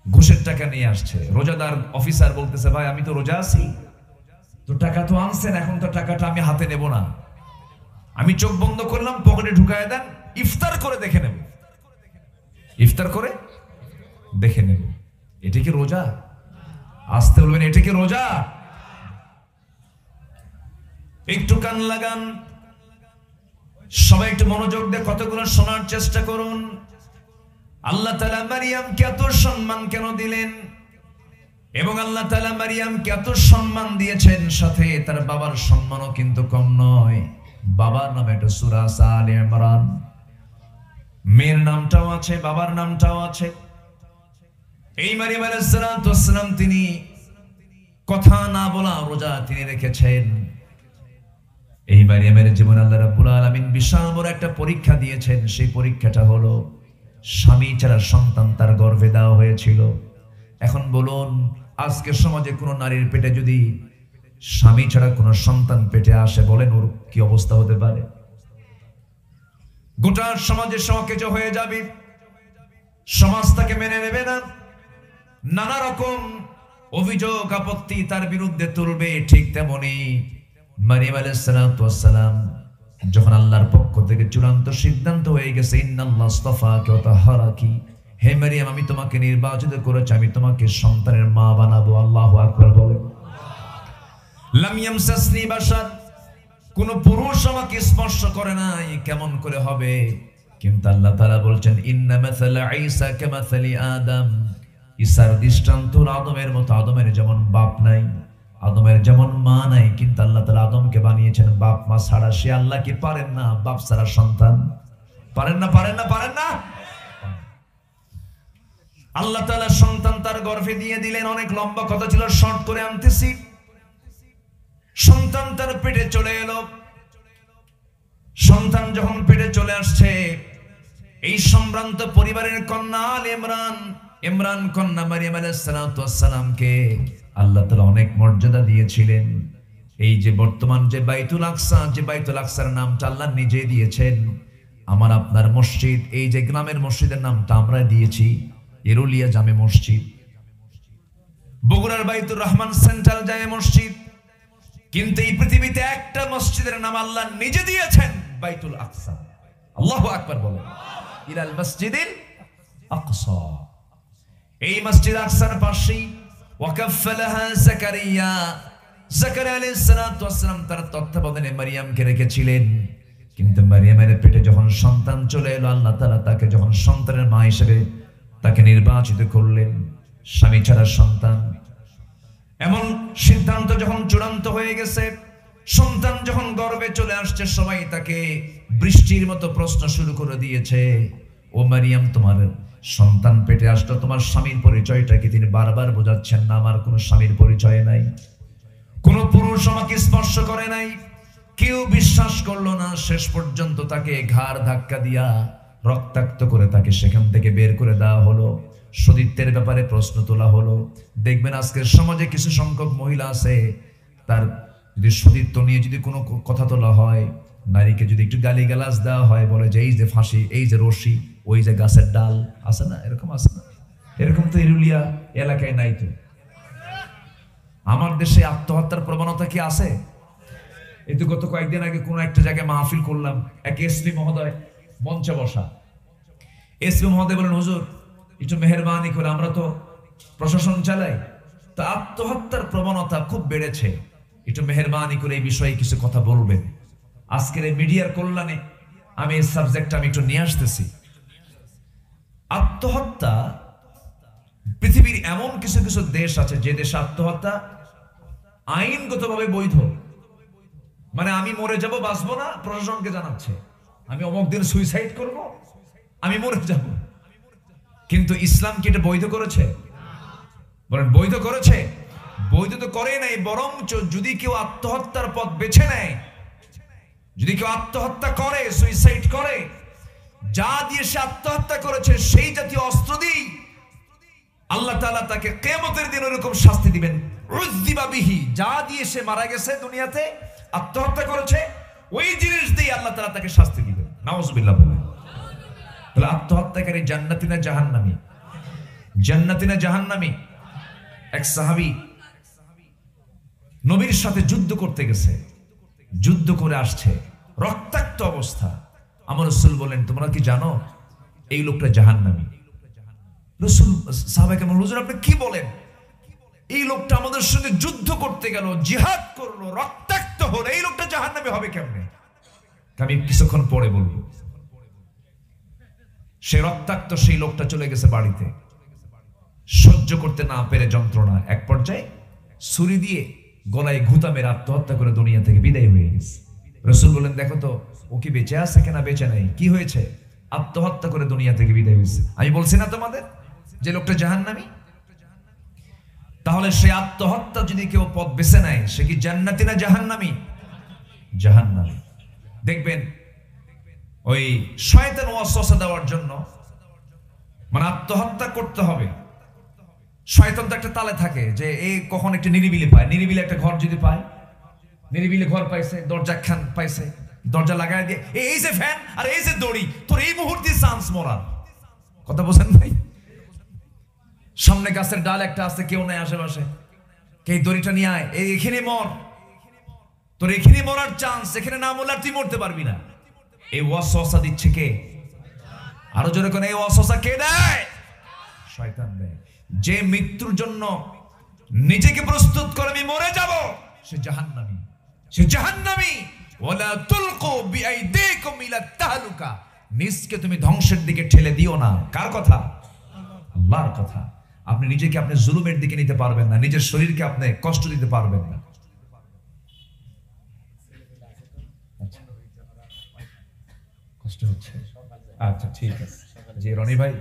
ঘুষের টাকা নিয়ে আসছে। রোজাদার অফিসার বলতেছে, ভাই আমি তো রোজা আছি, তো টাকা তো আনছেন, এখন তো টাকাটা আমি হাতে নেব না, আমি চোখ বন্ধ করলাম, পকেটে ঢুকায় দেন, ইফতার করে দেখে নেব, ইফতার করে দেখে নেব। এটা কি রোজা? আসতে বলবেন, এটা কি রোজা? একটু কান লাগান, সবাই একটু মনোযোগ দিয়ে কতগুলো শোনার চেষ্টা করুন। আল্লাহ তাআলা মারিয়ামকে এত সম্মান কেন দিলেন? এবং আল্লাহ তাআলা মারিয়ামকে এত সম্মান দিয়েছেন, সাথে তার বাবার সম্মানও কিন্তু কম নয়। বাবার নামে একটা সূরা আছে আলে ইমরান, মেয়ের নামটাও আছে, বাবার নামটাও আছে। এই মারিয়াম আলাইহিস সালাতু ওয়াস সালাম তিনি কথা না বলা রোজা তিনি রেখেছেন। এই মারিয়ামের জীবনে আল্লাহ রাব্বুল আলামিন বিশাল বড় একটা পরীক্ষা দিয়েছেন। সেই পরীক্ষাটা হলো স্বামী ছাড়া সন্তান তার গর্ভে দেওয়া হয়েছিল। এখন বলুন, আজকের সমাজে কোনো নারীর পেটে যদি স্বামী ছাড়া কোনো সন্তান পেটে আসে, বলেন ওর কি অবস্থা হতে পারে? গোটা সমাজে সকেজ হয়ে যাবে, সমাজ তাকে মেনে নেবে না, নানা রকম অভিযোগ আপত্তি তার বিরুদ্ধে তুলবে। ঠিক তেমনি মারিয়াম আলাইহিস সালাতু ওয়াস সালাম যখন আল্লাহর পক্ষ থেকে চূড়ান্ত সিদ্ধান্ত হয়ে গেছে, ইন্নাল্লাহ আস্তাফাকি ওয়া তাহহারাকি, হে মারিয়াম আমি তোমাকে নির্বাচিত করেছি, আমি তোমাকে সন্তানের মা বানাবো। আল্লাহু আকবার বলে। লাম ইয়ামসাসনি বাশার, কোন পুরুষ আমাকে স্পর্শ করে নাই, কেমন করে হবে? কিন্তু আল্লাহ তাআলা বলছেন ইন্না মাসালা ঈসা কামাসালি আদম, ঈসার দৃষ্টান্ত আদমের মতো। আদমের যেমন বাপ নাই, আদমের যেমন মা নাই, কিন্তু আল্লাহ তাআলা আদমকে বানিয়েছেন বাপ মা ছাড়া। সে আল্লাহ কি পারেন না বাপ ছাড়া সন্তান? পারেন না, পারেন না, পারেন না। আল্লাহ তাআলা সন্তান তার গর্ভে দিয়ে দিলেন। অনেক লম্বা কথা ছিল, শর্ট করে আনতেছি। সন্তান তার পেটে চলে এলো। সন্তান যখন পেটে চলে আসছে, এই সম্ভ্রান্ত পরিবারের কন্যা আল ইমরান, ইমরান কন্যা মারিয়াম আলাইহিস সালামকে আল্লাহ তাআলা অনেক মর্যাদা দিয়েছিলেন। এই যে বর্তমান যে বাইতুল আকসা, যে বাইতুল আকসার নামটা আল্লাহ নিজে দিয়েছেন। আমার আপনার মসজিদ, এই যে গ্রামের মসজিদের নামটা আমরা দিয়েছি এরুলিয়া জামে মসজিদ, বগুড়ার বাইতুর রহমান সেন্ট্রাল জামে মসজিদ। কিন্তু এই পৃথিবীতে একটা মসজিদের নাম আল্লাহ নিজে দিয়েছেন, বাইতুল আকসা। আল্লাহু আকবার বলেন, ইলাল মসজিদিল আকসা। এই মসজিদ আকসার পাশেই ওয়াকাফলাহা যাকারিয়া, যাকারিয়া আলাইহিস সালাম তার তত্ত্বাবধানে মারিয়ামকে রেখেছিলেন। কিন্তু মারিয়ামের পেটে যখন সন্তান চলে এলো, আল্লাহ তাআলা তাকে যখন সন্তানের মা হিসেবে তাকে নির্বাচিত করলেন, স্বামী ছাড়া সন্তান, এমন সিদ্ধান্ত যখন চূড়ান্ত হয়ে গেছে, সন্তান যখন গর্ভে চলে আসছে, সবাই তাকে বৃষ্টির মতো প্রশ্ন শুরু করে দিয়েছে। ও মারিয়াম, তোমার সন্তান পেটে আসলো, তোমার স্বামীর পরিচয়টা কি? তিনি বারবার বোঝাচ্ছেন না, আমার কোনো স্বামীর পরিচয় নাই, কোন পুরুষ আমাকে স্পর্শ করে নাই। কেউ বিশ্বাস করলো না। শেষ পর্যন্ত তাকে ঘাড় ধাক্কা দিয়া রক্তাক্ত করে তাকে সেখান থেকে বের করে দেওয়া হলো। সতীত্বের ব্যাপারে প্রশ্ন তোলা হলো। দেখবেন আজকের সমাজে কিছু সংখ্যক মহিলা আছে, তার যদি সতীত্ব নিয়ে যদি কোনো কথা তোলা হয়, নারীকে যদি একটু গালিগালাজ দেওয়া হয়, বলে যে এই যে ফাঁসি, এই যে রশি, ওই যে গাছের ডাল, আছে না? এরকম আছে না? এরকম তো এরুলিয়া এলাকায় নাই তো। আমার দেশে আত্মহত্যার প্রবণতা কি আছে? এই তো গত কয়েকদিন আগে কোন একটা জায়গায় মাহফিল করলাম, এক এসপি মহোদয় মঞ্চে বসা। এসপি মহোদয় বলেন, হুজুর একটু মেহেরবানি করে, আমরা তো প্রশাসন চালাই, তো আত্মহত্যার প্রবণতা খুব বেড়েছে, একটু মেহেরবানি করে এই বিষয়ে কিছু কথা বলবেন। আজকের এই মিডিয়ার কল্যাণে আমি এই সাবজেক্টটা আমি একটু নিয়ে আসতেছি। আত্মহত্যা, পৃথিবীর এমন কিছু কিছু দেশ আছে যে দেশে আত্মহত্যা আইনগতভাবে বৈধ। মানে আমি মরে যাব, বাঁচবো না, প্রশাসনকে জানাচ্ছে আমি অমুক দিন সুইসাইড করব, আমি মরে যাব। কিন্তু ইসলাম কি এটা বৈধ করেছে? বলেন, বৈধ করেছে? বৈধ তো করে নাই, বরঞ্চ যদি কেউ আত্মহত্যার পথ বেছে নেয়, যদি কেউ আত্মহত্যা করে, সুইসাইড করে, যা দিয়ে সে আত্মহত্যা করেছে সেই জাতীয় অস্ত্র দিয়ে আল্লাহ তাআলা তাকে কিয়ামতের দিন এরকম শাস্তি দিবেন। উযযিবা বিহি, যা দিয়ে সে মারা গেছে দুনিয়াতে, আত্মহত্যা করেছে, ওই জিনিস দিয়ে আল্লাহ তাআলা তাকে শাস্তি দিবেন। নাউযুবিল্লাহ বলেন। তাহলে আত্মহত্যাকারী জান্নাতি না জাহান্নামী? জান্নাতি না জাহান্নামী? এক সাহাবী নবীর সাথে যুদ্ধ করতে গেছে, যুদ্ধ করে আসছে, রক্তাক্ত অবস্থা। আমার রাসূল বলেন, তোমরা কি জানো এই লোকটা জাহান্নামী? রাসূল সাহাবায়ে কেরাম, হুজুর আপনি কি বলেন? এই লোকটা আমাদের সঙ্গে যুদ্ধ করতে গেল, জিহাদ করলো, রক্তাক্ত হলো, এই লোকটা জাহান্নামী হবে কেমনে? আমি কিছুক্ষণ পরে বলবো। সে রক্তাক্ত সেই লোকটা চলে গেছে বাড়িতে, সহ্য করতে না পেরে যন্ত্রণা, এক পর্যায়ে ছুরি দিয়ে গলায় ঘুতা মেরে আত্মহত্যা করে দুনিয়া থেকে বিদায় হয়ে গেছে। রাসূল বলেন, দেখো তো ও কি বেঁচে আছে কিনা, বেঁচে নাই, কি হয়েছে? আত্মহত্যা করে দুনিয়া থেকে বিদায় হয়েছে। আমি বলছি না তোমাদের যে লোকটা জাহান্নামী? তাহলে সে আত্মহত্যা যদি কেউ পথ বেছে নেয়, সে কি জান্নাতি না জাহান্নামী? জাহান্নামী। দেখবেন ওই শয়তান ওয়াসওয়াসা দেওয়ার জন্য, মানে আত্মহত্যা করতে হবে, শয়তান তো একটা তালে থাকে যে এই কখন একটা নিরিবিলি পায়, নিরিবিলি একটা ঘর যদি পায়, নিরিবিলি ঘর পাইছে, দরজা খান পাইছে, দরজা লাগায় দিয়ে এই যে ফ্যান আর এই যে দড়ি, তোর এই মুহূর্তে চান্স মরার। কথা বোঝেন ভাই? সামনে গাছের ডাল একটা আছে, কেউ নাই আশেপাশে, কে দড়িটা নিয়ে আয়, এখানে মর, তোর এখানে মরার চান্স, এখানে না মরলে তুই মরতে পারবি না। এই ওয়াসওয়াসা দিচ্ছে কে? আরো জোরে কোন, এই ওয়াসওয়াসা কে দেয়? শয়তান দেয়। যে মৃত্যুর জন্য নিজেকে প্রস্তুত করে আমি মরে যাব, সে জাহান্নামী, সে জাহান্নামী। ওয়ালা তুলকু বিআইদিকুম ইলা তাহলুকা, নিজকে তুমি ধ্বংসের দিকে ঠেলে দিও না। কার কথা? আল্লাহর কথা। আপনি নিজেকে আপনি জুলুমের দিকে নিতে পারবেন না, নিজের শরীরকে আপনি কষ্ট দিতে পারবেন না। কষ্ট হচ্ছে? আচ্ছা ঠিক আছে, জি রনি ভাই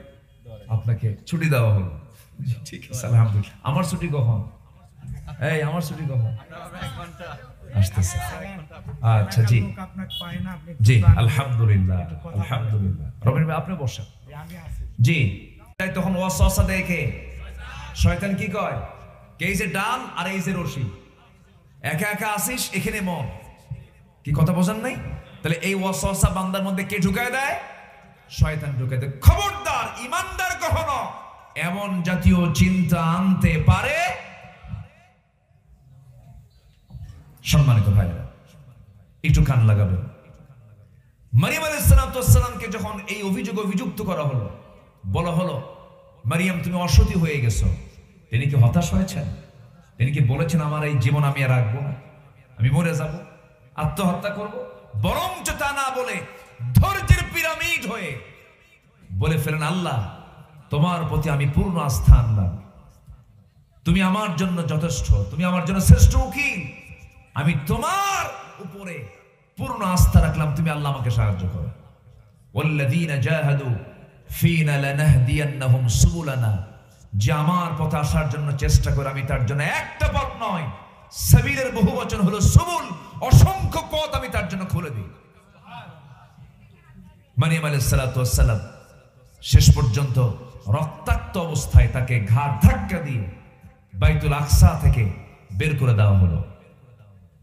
আপনাকে ছুটি দেওয়া হলো। ঠিক আছে আলহামদুলিল্লাহ। আমার ছুটি কখন? এই আমার ছুটি কখন? আসতেছে। আচ্ছা জি জি আলহামদুলিল্লাহ আলহামদুলিল্লাহ। রবিন ভাই আপনি বসেন। জি তাই তখন ওয়াসওয়াসা দেখে শয়তান কি কয়, কে এই যে ডাল আর এই যে রশি, একা একা আসিস এখানে মন। কি কথা বোঝেন নাই? তাহলে এই ওয়াসওয়াসা বান্দার মধ্যে কে ঢুকায় দেয়? শয়তান ঢুকায় দেয়। খবরদার ঈমানদার কখনো এমন জাতীয় চিন্তা আনতে পারে। সম্মানিত ভাইরা একটু কান লাগাবেন। মারিয়াম আলাইহিস সালামকে যখন এই অভিযুক্ত করা হলো, বলা হলো মারিয়াম তুমি অসতী হয়ে গেছো, তিনি কি হতাশ হয়েছেন? তিনি কি বলেছেন আমার এই জীবন আমি আর রাখবো না, আমি মরে যাব, আত্মহত্যা করব? বরঞ্চ তা না বলে ধৈর্যের পিরামিড হয়ে বলে ফেলেন, আল্লাহ তোমার প্রতি আমি পূর্ণ আস্থা আনলাম, তুমি আমার জন্য যথেষ্ট, তুমি আমার জন্য শ্রেষ্ঠ উকিল, আমি তোমার উপরে পূর্ণ আস্থা রাখলাম, তুমি আল্লাহ আমাকে সাহায্য করো। ওয়াল্লাযীনা জাহাদু ফীনা লানাহদিয়ান্নাহুম সুবুলানা, যে আমার পথে আসার জন্য চেষ্টা করে আমি তার জন্য একটা পথ নয়, সাবিলের বহুবচন হলো সুবুল, অসংখ্য পথ আমি তার জন্য খুলে দিই। মারিয়াম আলাইহিস সালাতু ওয়াস সালাম শেষ পর্যন্ত রক্তাক্ত অবস্থায় তাকে ঘাড় ধাক্কা দিয়ে বাইতুল আকসা থেকে বের করে দেওয়া হলো।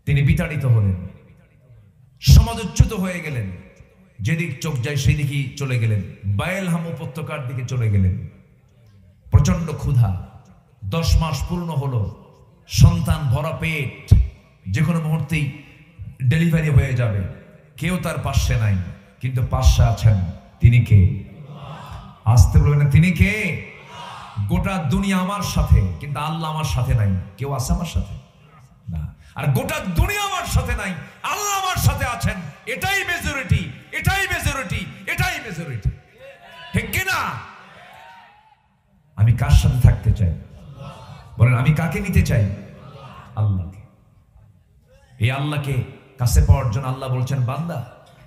তিনি বিতাড়িত হলেন, সমাজচ্যুত হয়ে গেলেন, যেদিক চোখ যায় সেদিকেই চলে গেলেন, বায়েলহাম উপত্যকার দিকে চলে গেলেন। প্রচন্ড ক্ষুধা, 10 মাস পূর্ণ হলো, সন্তান ভরা পেট, যে কোনো মুহূর্তেই ডেলিভারি হয়ে যাবে, কেউ তার পাশে নাই, কিন্তু পাশে আছেন তিনি কে? আসতে বলবেন না, তিনি কে? গোটা দুনিয়া আমার সাথে, কিন্তু আল্লাহ আমার সাথে নাই। কেউ আছে আমার সাথে? না। আর গোটা দুনিয়া আমার সাথে নাই, আল্লাহ আমার সাথে আছেন, এটাই মেজরিটি, এটাই মেজরিটি, এটাই মেজরিটি। ঠিক কিনা? আমি কার সাথে থাকতে চাই? বলেন আমি কাকে নিতে চাই? আল্লাহকে। এই আল্লাহকে কাছে পাওয়ার জন্য আল্লাহ বলছেন, বান্দা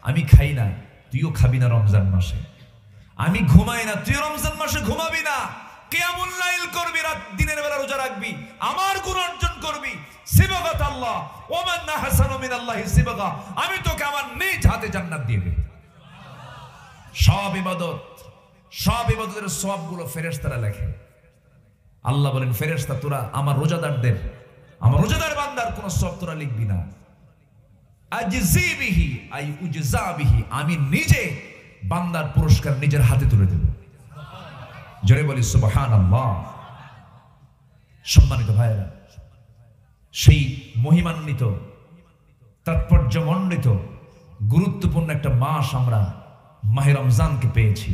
আমি খাই না, তুইও খাবি না রমজান মাসে, আমি ঘুমাই না, তুই রমজান মাসে ঘুমাবি না, কিয়ামুল লাইল করবি, রাত দিনের বেলা রোজা রাখবি, আমার গুণ অর্জন করবি, সিবাগাত আল্লাহ, ওমান আহসানু মিনাল্লাহি সিবাগা, আমি তোকে আমার নিজ হাতে জান্নাত দিয়ে দেব। সব ইবাদতের সওয়াবগুলো ফেরেশতারা লেখে। আল্লাহ বলেন, ফেরেশতা তোরা আমার রোজাদারদের, আমার রোজাদার বান্দার কোন সওয়াব তোরা লিখবি না, আজজি বিহি আই উজজা বিহি, আমি নিজে বান্দার পুরস্কার নিজের হাতে তুলে দেব। জোরে বলি সুবহানাল্লাহ। সম্মানিত ভাইরা, সেই মহিমান্বিত, তাৎপর্যমণ্ডিত, গুরুত্বপূর্ণ একটা মাস আমরা মাহে রমজানকে পেয়েছি।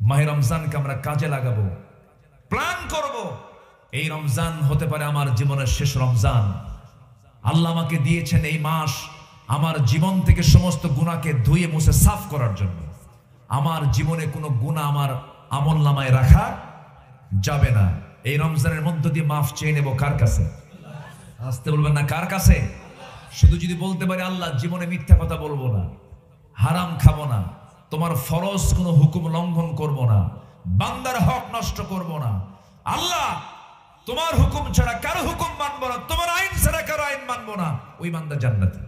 মাহে রমজানকে আমরা কাজে লাগাবো, প্ল্যান করব, এই রমজান হতে পারে আমার জীবনের শেষ রমজান। আল্লাহ আমাকে দিয়েছেন এই মাস আমার জীবন থেকে সমস্ত গুনাহকে ধুয়ে মুছে সাফ করার জন্য। আমার জীবনে কোনো গুনাহ আমার আমলনামায় রাখা যাবে না। এই রমজানের মধ্য দিয়ে মাফ চেয়ে নেব কার কাছে? আসতে বলবেন না, কার কাছে? শুধু যদি বলতে পারি আল্লাহ জীবনে মিথ্যা কথা বলবো না, হারাম খাবো না, তোমার ফরজ কোনো হুকুম লঙ্ঘন করব না, বান্দার হক নষ্ট করব না, আল্লাহ তোমার হুকুম ছাড়া কারো হুকুম মানবো না, তোমার আইন ছাড়া কারো আইন মানবো না, ওই বান্দা জান্নাতে।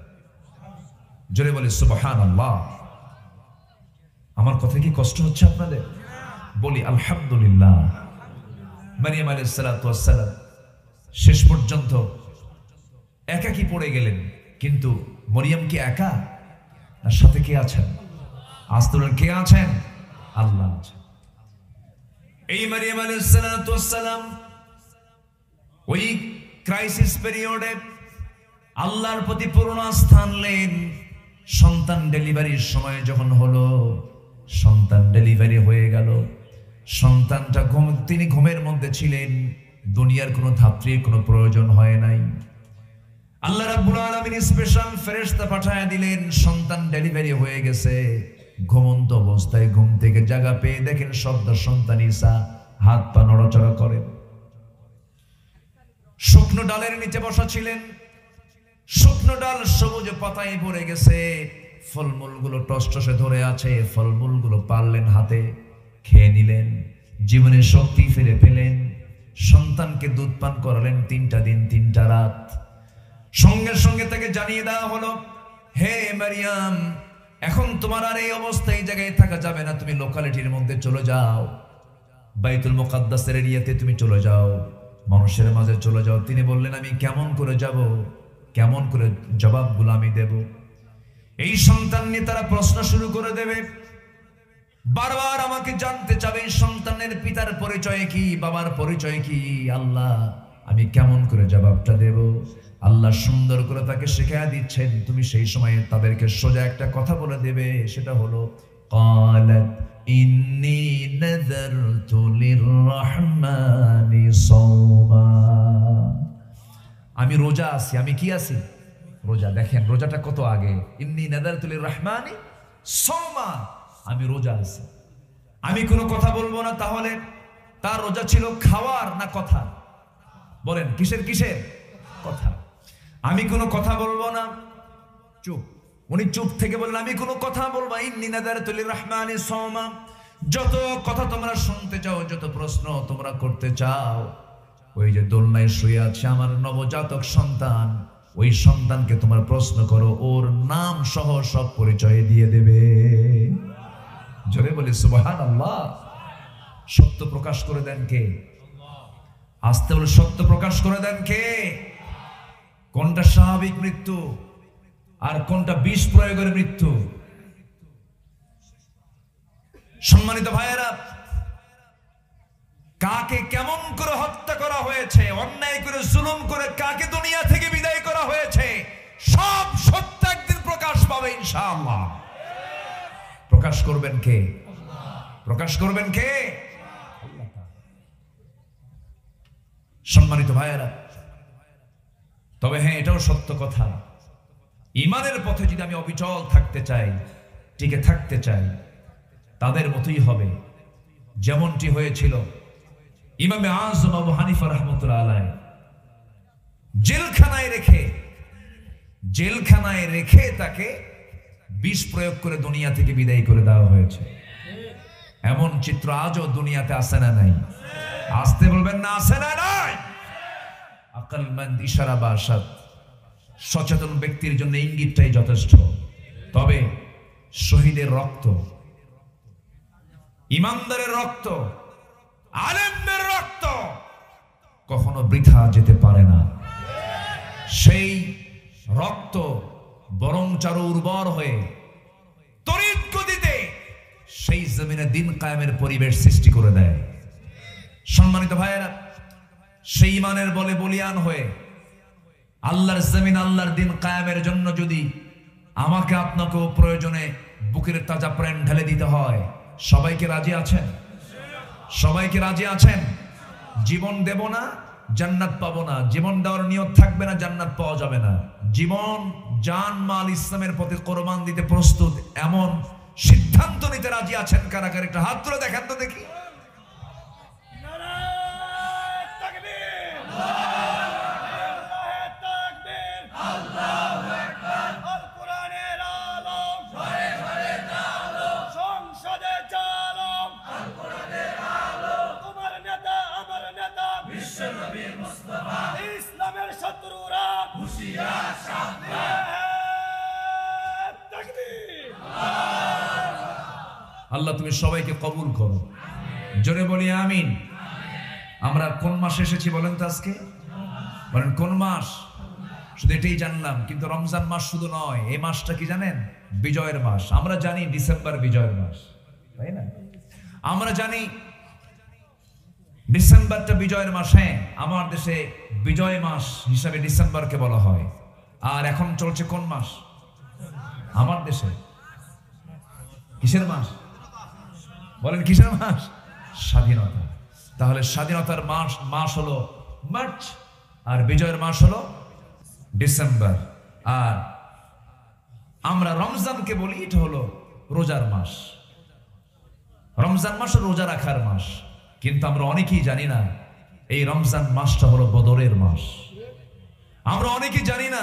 জোরে বলি সুবহানাল্লাহ। আমার কথা কি কষ্ট হচ্ছে আপনাদের? বলি আলহামদুলিল্লাহ। মারিয়াম আলাইহিস সালাতু ওয়াস সালাম শেষ পর্যন্ত একাকী পড়ে গেলেন, কিন্তু মরিয়ম কি একা? না, সাথে কে আছেন? আস্তুলেন কে আছেন? আল্লাহ আছেন। এই মারিয়াম আলাইহিস সালাতু ওয়াস সালাম ওই ক্রাইসিস পিরিয়ডে আল্লাহর প্রতি পূর্ণ আস্থা আনলেন। সন্তান ডেলিভারির সময় যখন হলো, সন্তান ডেলিভারি হয়ে গেল, সন্তানটা তিনি ঘুমের মধ্যে ছিলেন, দুনিয়ার কোনো ধাত্রীর কোনো প্রয়োজন হয় নাই। আল্লাহ রাব্বুল আলামিন স্পেশাল ফেরেশতা পাঠায় দিলেন, সন্তান ডেলিভারি হয়ে গেছে, ঘুমন্ত অবস্থায় ঘুম থেকে জাগা পেয়ে দেখেন সন্তান ঈসা হাত পা নড়াচড়া করেন। শুকনো ডালের নিচে বসা ছিলেন, শুকনো ডাল সবুজ পাতায় ভরে গেছে, ফলমূলগুলো টসটসে ধরে আছে, ফলমূলগুলো পারলেন হাতে, খেয়ে নিলেন, জীবনের শক্তি ফিরে পেলেন, সন্তানকে দুধ পান করালেন 3টা দিন 3টা রাত। সঙ্গে সঙ্গে তাকে জানিয়ে দেওয়া হলো, হে মারিয়াম, এখন তোমার আর এই অবস্থায় এই জায়গায় থাকা যাবে না, তুমি লোকালিটির মধ্যে চলে যাও, বাইতুল মুকাদ্দাসের এরিয়াতে তুমি চলে যাও, মানুষের মাঝে চলে যাও। তিনি বললেন, আমি কেমন করে যাব, কেমন করে জবাবগুলো আমি দেব? এই সন্তান নিয়ে তারা প্রশ্ন শুরু করে দেবে, বারবার আমাকে জানতে চাবে সন্তানের পিতার পরিচয় কি, বাবার পরিচয় কি। আল্লাহ, আমি কেমন করে জবাবটা দেব? আল্লাহ সুন্দর করে তাকে শিখিয়ে দিচ্ছেন, তুমি সেই সময়ে তাদেরকে সোজা একটা কথা বলে দেবে, সেটা হলো ক্বালাত ইন্নী নাযারতু লিররহমানি সাওমা। আমি রোজা আছি। আমি কি আছি? রোজা। দেখেন রোজাটা কত আগে, ইন্নী নাযারতু লিররহমানি সাওমা, আমি রোজা আছি। আমি কোনো কথা বলবো না। তাহলে তার রোজা ছিল খাওয়ার না কথা? বলেন কিসের কিসের? কথা। আমি কোনো কথা বলবো না, চুপ। উনি চুপ থেকে বললেন, আমি কোনো কথা বলবো, ইন্নী নাযারতু লিররহমানি সাওমা। যত কথা তোমরা শুনতে চাও, যত প্রশ্ন তোমরা করতে চাও, ওই যে দোলনায় শুয়ে আছে আমার নবজাতক সন্তান, ওই সন্তানকে তোমরা প্রশ্ন করো, ওর নাম সহ সব পরিচয় দিয়ে দেবে। জোরে বলি সুবহানাল্লাহ। সত্য প্রকাশ করে দেন কে? আস্তে বলে সত্য প্রকাশ করে দেন কে? কোনটা স্বাভাবিক মৃত্যু আর কোনটা বিষ প্রয়োগের মৃত্যু? সম্মানিত ভাইয়েরা, কাকে কেমন করে হত্যা করা হয়েছে, অন্যায় করে জুলুম করে কাকে দুনিয়া থেকে বিদায় করা হয়েছে, সব সত্য একদিন প্রকাশ পাবে ইনশাআল্লাহ। প্রকাশ করবেন কে? প্রকাশ করবেন কে? সম্মানিত ভাইয়েরা, তবে হ্যাঁ, এটাও সত্য কথা, ঈমানের পথে যদি আমি অবিচল থাকতে চাই, টিকে থাকতে চাই, তাদের মতোই হবে যেমনটি হয়েছিল ইমামে আযম আবু হানিফা রাহমাতুল্লাহ আলাইহি। জেলখানায় রেখে তাকে বিষ প্রয়োগ করে দুনিয়া থেকে বিদায় করে দেওয়া হয়েছে। এমন চিত্র আজও দুনিয়াতে আছে না নাই? আসতে বলবেন না, আছে না নাই? আকলমন্দ ইশারা বা আরশাদ, সচেতন ব্যক্তির জন্য ইঙ্গিতটাই যথেষ্ট। তবে শহীদের রক্ত, ইমানদারের রক্ত, আলেমদের রক্ত কখনো বৃথা যেতে পারে না। সেই রক্ত বরং চারু উর্বর হয়ে তড়িৎ গতিতে সেই জমিনে দিন কায়েমের পরিবেশ সৃষ্টি করে দেয়। সম্মানিত ভাইয়েরা, সেই ইমানের বলে বলিয়ান হয়ে আল্লাহর জমিন, আল্লাহর দিন কায়েমের জন্য যদি আমাকে আপনাকেও প্রয়োজনে বুকের তাজা প্রাণ ঢেলে দিতে হয়, সবাইকে রাজি আছেন? সবাইকে রাজি আছেন? জীবন দেব না, জান্নাত পাবো না, জীবন দেওয়ার নিয়ত থাকবে না, জান্নাত পাওয়া যাবে না, জীবন জান মাল ইসলামের পথে কোরবান দিতে প্রস্তুত, এমন সিদ্ধান্ত নিতে রাজি আছেন কারা কারা? একটা হাত তুলে দেখেন তো দেখি। আল্লাহ তুমি সবাইকে কবুল করো, জোরে বলি আমিন। আমরা কোন মাসে এসেছি বলেন তো আজকে? বলেন কোন মাস? শুধু এটাই জানলাম, কিন্তু রমজান মাস শুধু নয়, এই মাসটা কি জানেন? বিজয়ের মাস। আমরা জানি ডিসেম্বর বিজয়ের মাস, তাই না? আমরা জানি ডিসেম্বরটা বিজয়ের মাস। হ্যাঁ, আমার দেশে বিজয় মাস হিসাবে ডিসেম্বরকে বলা হয়। আর এখন চলছে কোন মাস? আমার দেশে কিসের মাস? বলেন কিসের মাস? স্বাধীনতা। তাহলে স্বাধীনতার মাস হলো মার্চ, আর বিজয়ের মাস হলো ডিসেম্বর। আর আমরা রমজানকে বলি, এটা হলো রোজার মাস, রমজান মাস রোজা রাখার মাস, কিন্তু আমরা অনেকেই জানি না এই রমজান মাসটা হলো বদরের মাস। আমরা অনেকেই জানি না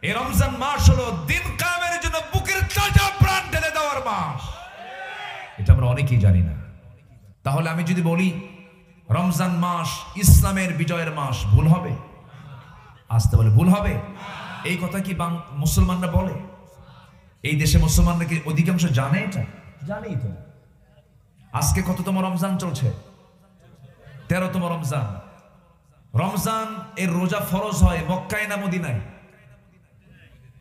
এই রমজান মাস হলো দিন কায়েমের জন্য বুকের তাজা প্রাণ ঢেলে দেওয়ার মাস। এটা আমরা অনেকেই জানি না। তাহলে আমি যদি বলি রমজান মাস ইসলামের বিজয়ের মাস, ভুল হবে? আসতে বলে ভুল হবে? এই কথা কি মুসলমানরা বলে? এই দেশে মুসলমানরা কি অধিকাংশ জানে? এটা জানেই তো। আজকে কততম রমজান চলছে? 13তম রমজান। রমজান এর রোজা ফরজ হয় মক্কায় না মদিনায়?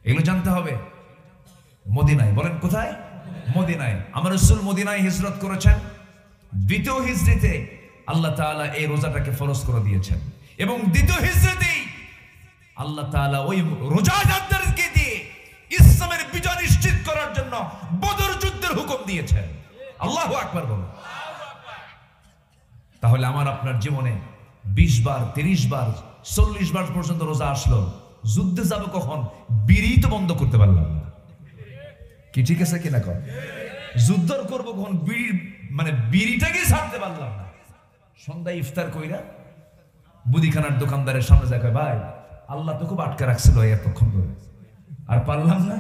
এগুলো জানতে হবে। মদিনায়। বলেন কোথায়? মদিনায়। আমার রাসূল মদিনায় হিজরত করেছেন। দ্বিতীয় হিজরিতে আল্লাহ তাআলা এই রোজাটাকে ফরজ করে দিয়েছেন, এবং দ্বিতীয় হিজরিতেই আল্লাহ তাআলা ওই রোজাদারদেরকে দিয়ে ইসলামের বিজয় নিশ্চিত করার জন্য বদর যুদ্ধের হুকুম দিয়েছেন। আল্লাহু আকবার বলুন। তাহলে আমার আপনার জীবনে 20 বার, 30 বার, 40 বার পর্যন্ত রোজা আসলো, যুদ্ধে যাবে কখন? বিড়ি তো বন্ধ করতে পারলাম না। কি ঠিক আছে কিনা কর? যুদ্ধ করবো কখন? বিড়ি মানে বিড়িটাকে ছাড়তে পারলাম না। সন্ধ্যায় ইফতার কইরা মুদিখানার দোকানদারের সামনে যায়, ভাই আল্লাহ তো খুব আটকে রাখছিল এতক্ষণ ধরে, আর পারলাম না,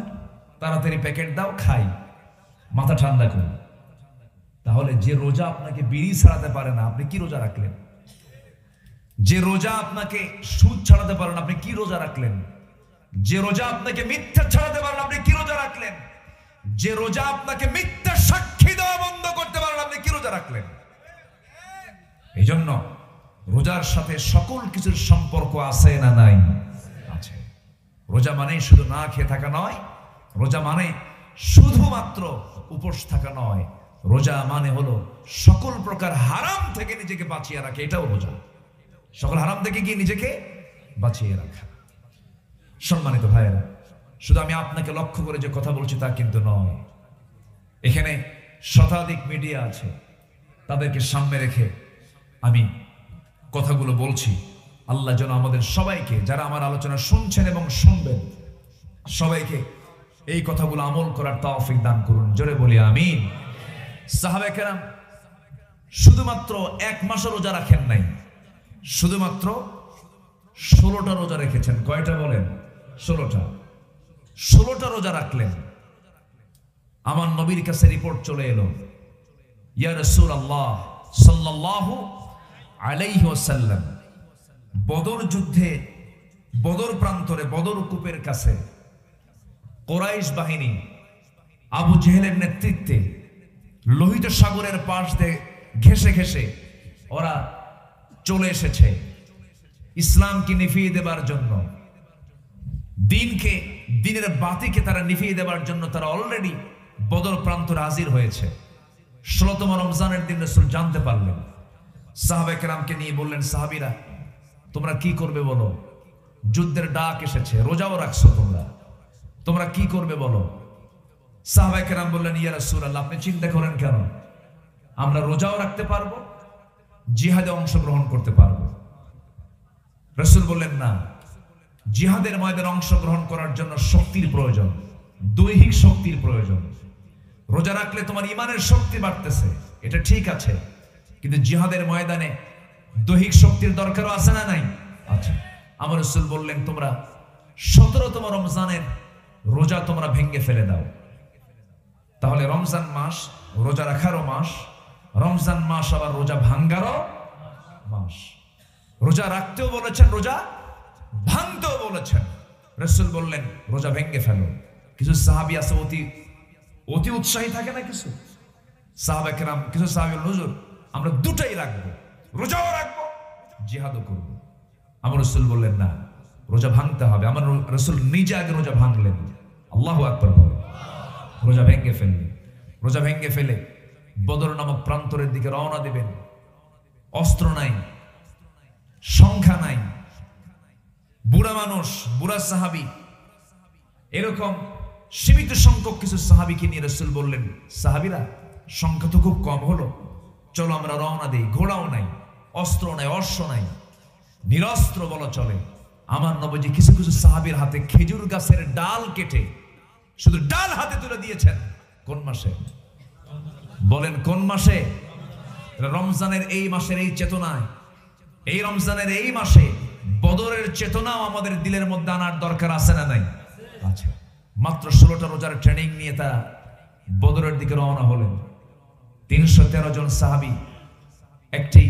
তাড়াতাড়ি প্যাকেট দাও, খাই, মাথা ঠান্ডা করি। তাহলে যে রোজা আপনাকে বিড়ি ছাড়াতে পারে না, আপনি কি রোজা রাখলেন? যে রোজা আপনাকে সুদ ছাড়াতে পারেন, আপনি কি রোজা রাখলেন? যে রোজা আপনাকে মিথ্যা ছাড়াতে পারেন, আপনি কি রোজা রাখলেন? যে রোজা আপনাকে মিথ্যা সাক্ষী দেওয়া বন্ধ করতে পারেন, আপনি কি রোজা রাখলেন? এই জন্য রোজার সাথে সকল কিছুর সম্পর্ক আছে না নাই? আছে। রোজা মানে শুধু না খেয়ে থাকা নয়, রোজা মানে শুধুমাত্র উপোস থাকা নয়, রোজা মানে হলো সকল প্রকার হারাম থেকে নিজেকে বাঁচিয়ে রাখা, এটাও রোজা। সকল হারাম থেকে কি নিজেকে বাঁচিয়ে রাখা। সম্মানিত ভাইয়েরা, শুধু আমি আপনাকে লক্ষ্য করে যে কথা বলছি তা কিন্তু নয়। এখানে শতাধিক মিডিয়া আছে, তাদেরকে সামনে রেখে আমি কথাগুলো বলছি। আল্লাহ যেন আমাদের সবাইকে, যারা আমার আলোচনা শুনছেন এবং শুনবেন, সবাইকে এই কথাগুলো আমল করার তৌফিক দান করুন। জোরে বলি আমিন। সাহাবায়ে কেরাম শুধুমাত্র 1 মাসও রোজা রাখেন নাই, শুধুমাত্র 16টা রোজা রেখেছেন। কয়টা বলেন? 16টা রোজা রাখলেন। আমার নবীর কাছে রিপোর্ট চলে এলো, ইয়া রাসূলুল্লাহ সাল্লাল্লাহু আলাইহি ওয়াসাল্লাম, বদর যুদ্ধে, বদর প্রান্তরে, বদর কূপের কাছে কুরাইশ বাহিনী আবু জেহেলের নেতৃত্বে লোহিত সাগরের পাশ দিয়ে ঘেঁষে ঘেঁষে ওরা চলে এসেছে ইসলামকে নিভিয়ে দেবার জন্য, দিনকে, দিনের বাতিকে তারা নিভিয়ে দেবার জন্য তারা অলরেডি বদর প্রান্তরে হাজির হয়েছে। 16তম রমজানের দিন রাসূল জানতে পারলেন। সাহাবায়ে কেরামকে নিয়ে বললেন, সাহাবীরা তোমরা কি করবে বলো? যুদ্ধের ডাক এসেছে, রোজাও রাখছো তোমরা কি করবে বলো? সাহাবায়ে কেরাম বললেন, ইয়া রাসূলুল্লাহ আপনি চিন্তা করেন কেন? আমরা রোজাও রাখতে পারবো, জিহাদে অংশগ্রহণ করতে পারবো। রাসূল বললেন, না, জিহাদের ময়দানে অংশগ্রহণ করার জন্য শক্তির প্রয়োজন, দৈহিক শক্তির প্রয়োজন। রোজা রাখলে তোমার ইমানের শক্তি বাড়তেছে, এটা ঠিক আছে, কিন্তু জিহাদের ময়দানে দৈহিক শক্তির দরকারও আছে না নাই? আছে। আমার রাসূল বললেন, তোমরা 17তম রমজানের রোজা তোমরা ভেঙে ফেলে দাও। তাহলে রমজান মাস রোজা রাখারও মাস, রমজান মাস আবার রোজা ভাঙ্গারও মাস। রোজা রাখতেও বলেছেন, রোজা ভাঙতেও বলেছেন। রাসূল বললেন রোজা ভেঙে ফেলো। কিছু সাহাবী আছে অতি উৎসাহী থাকে না, কিছু সাহাবায়ে কেরাম, কিছু সাহাবী হুজুর আমরা দুটাই রাখবো, রোজাও রাখবো, জিহাদও করব। আমার রাসূল বললেন না, রোজা ভাঙতে হবে। আমার রাসূল নিজে আগে রোজা ভাঙলেন। আল্লাহু আকবার বলেন। রোজা ভেঙে ফেললেন। রোজা ভেঙে ফেলে বদর নামক প্রান্তরের দিকে রওনা দিবেন। অস্ত্র নাই, সংখ্যা নাই, বুড়া মানুষ, বুড়া সাহাবী, এরকম সীমিত সংখ্যক কিছু সাহাবীকে নিয়ে রাসূল বললেন, সাহাবীরা সংখ্যা তো খুব কম হলো, চলো আমরা রওনা দেই। ঘোড়াও নাই, অস্ত্র নাই, অশ্ব নাই, নিরস্ত্র বলা চলে। আমার নবীজি কিছু কিছু সাহাবীর হাতে খেজুর গাছের ডাল কেটে শুধু ডাল হাতে তুলে দিয়েছেন, কোন মাসে বলেন, কোন মাসে? রমজানের এই মাসের এই চেতনায়, এই রমজানের এই মাসে বদরের চেতনাও আমাদের দিলের মধ্যে আনার দরকার আছে না নাই? আচ্ছা, মাত্র 16টা রোজার ট্রেনিং নিয়ে তারা বদরের দিকে রওনা হলেন। 313 জন সাহাবী, একটি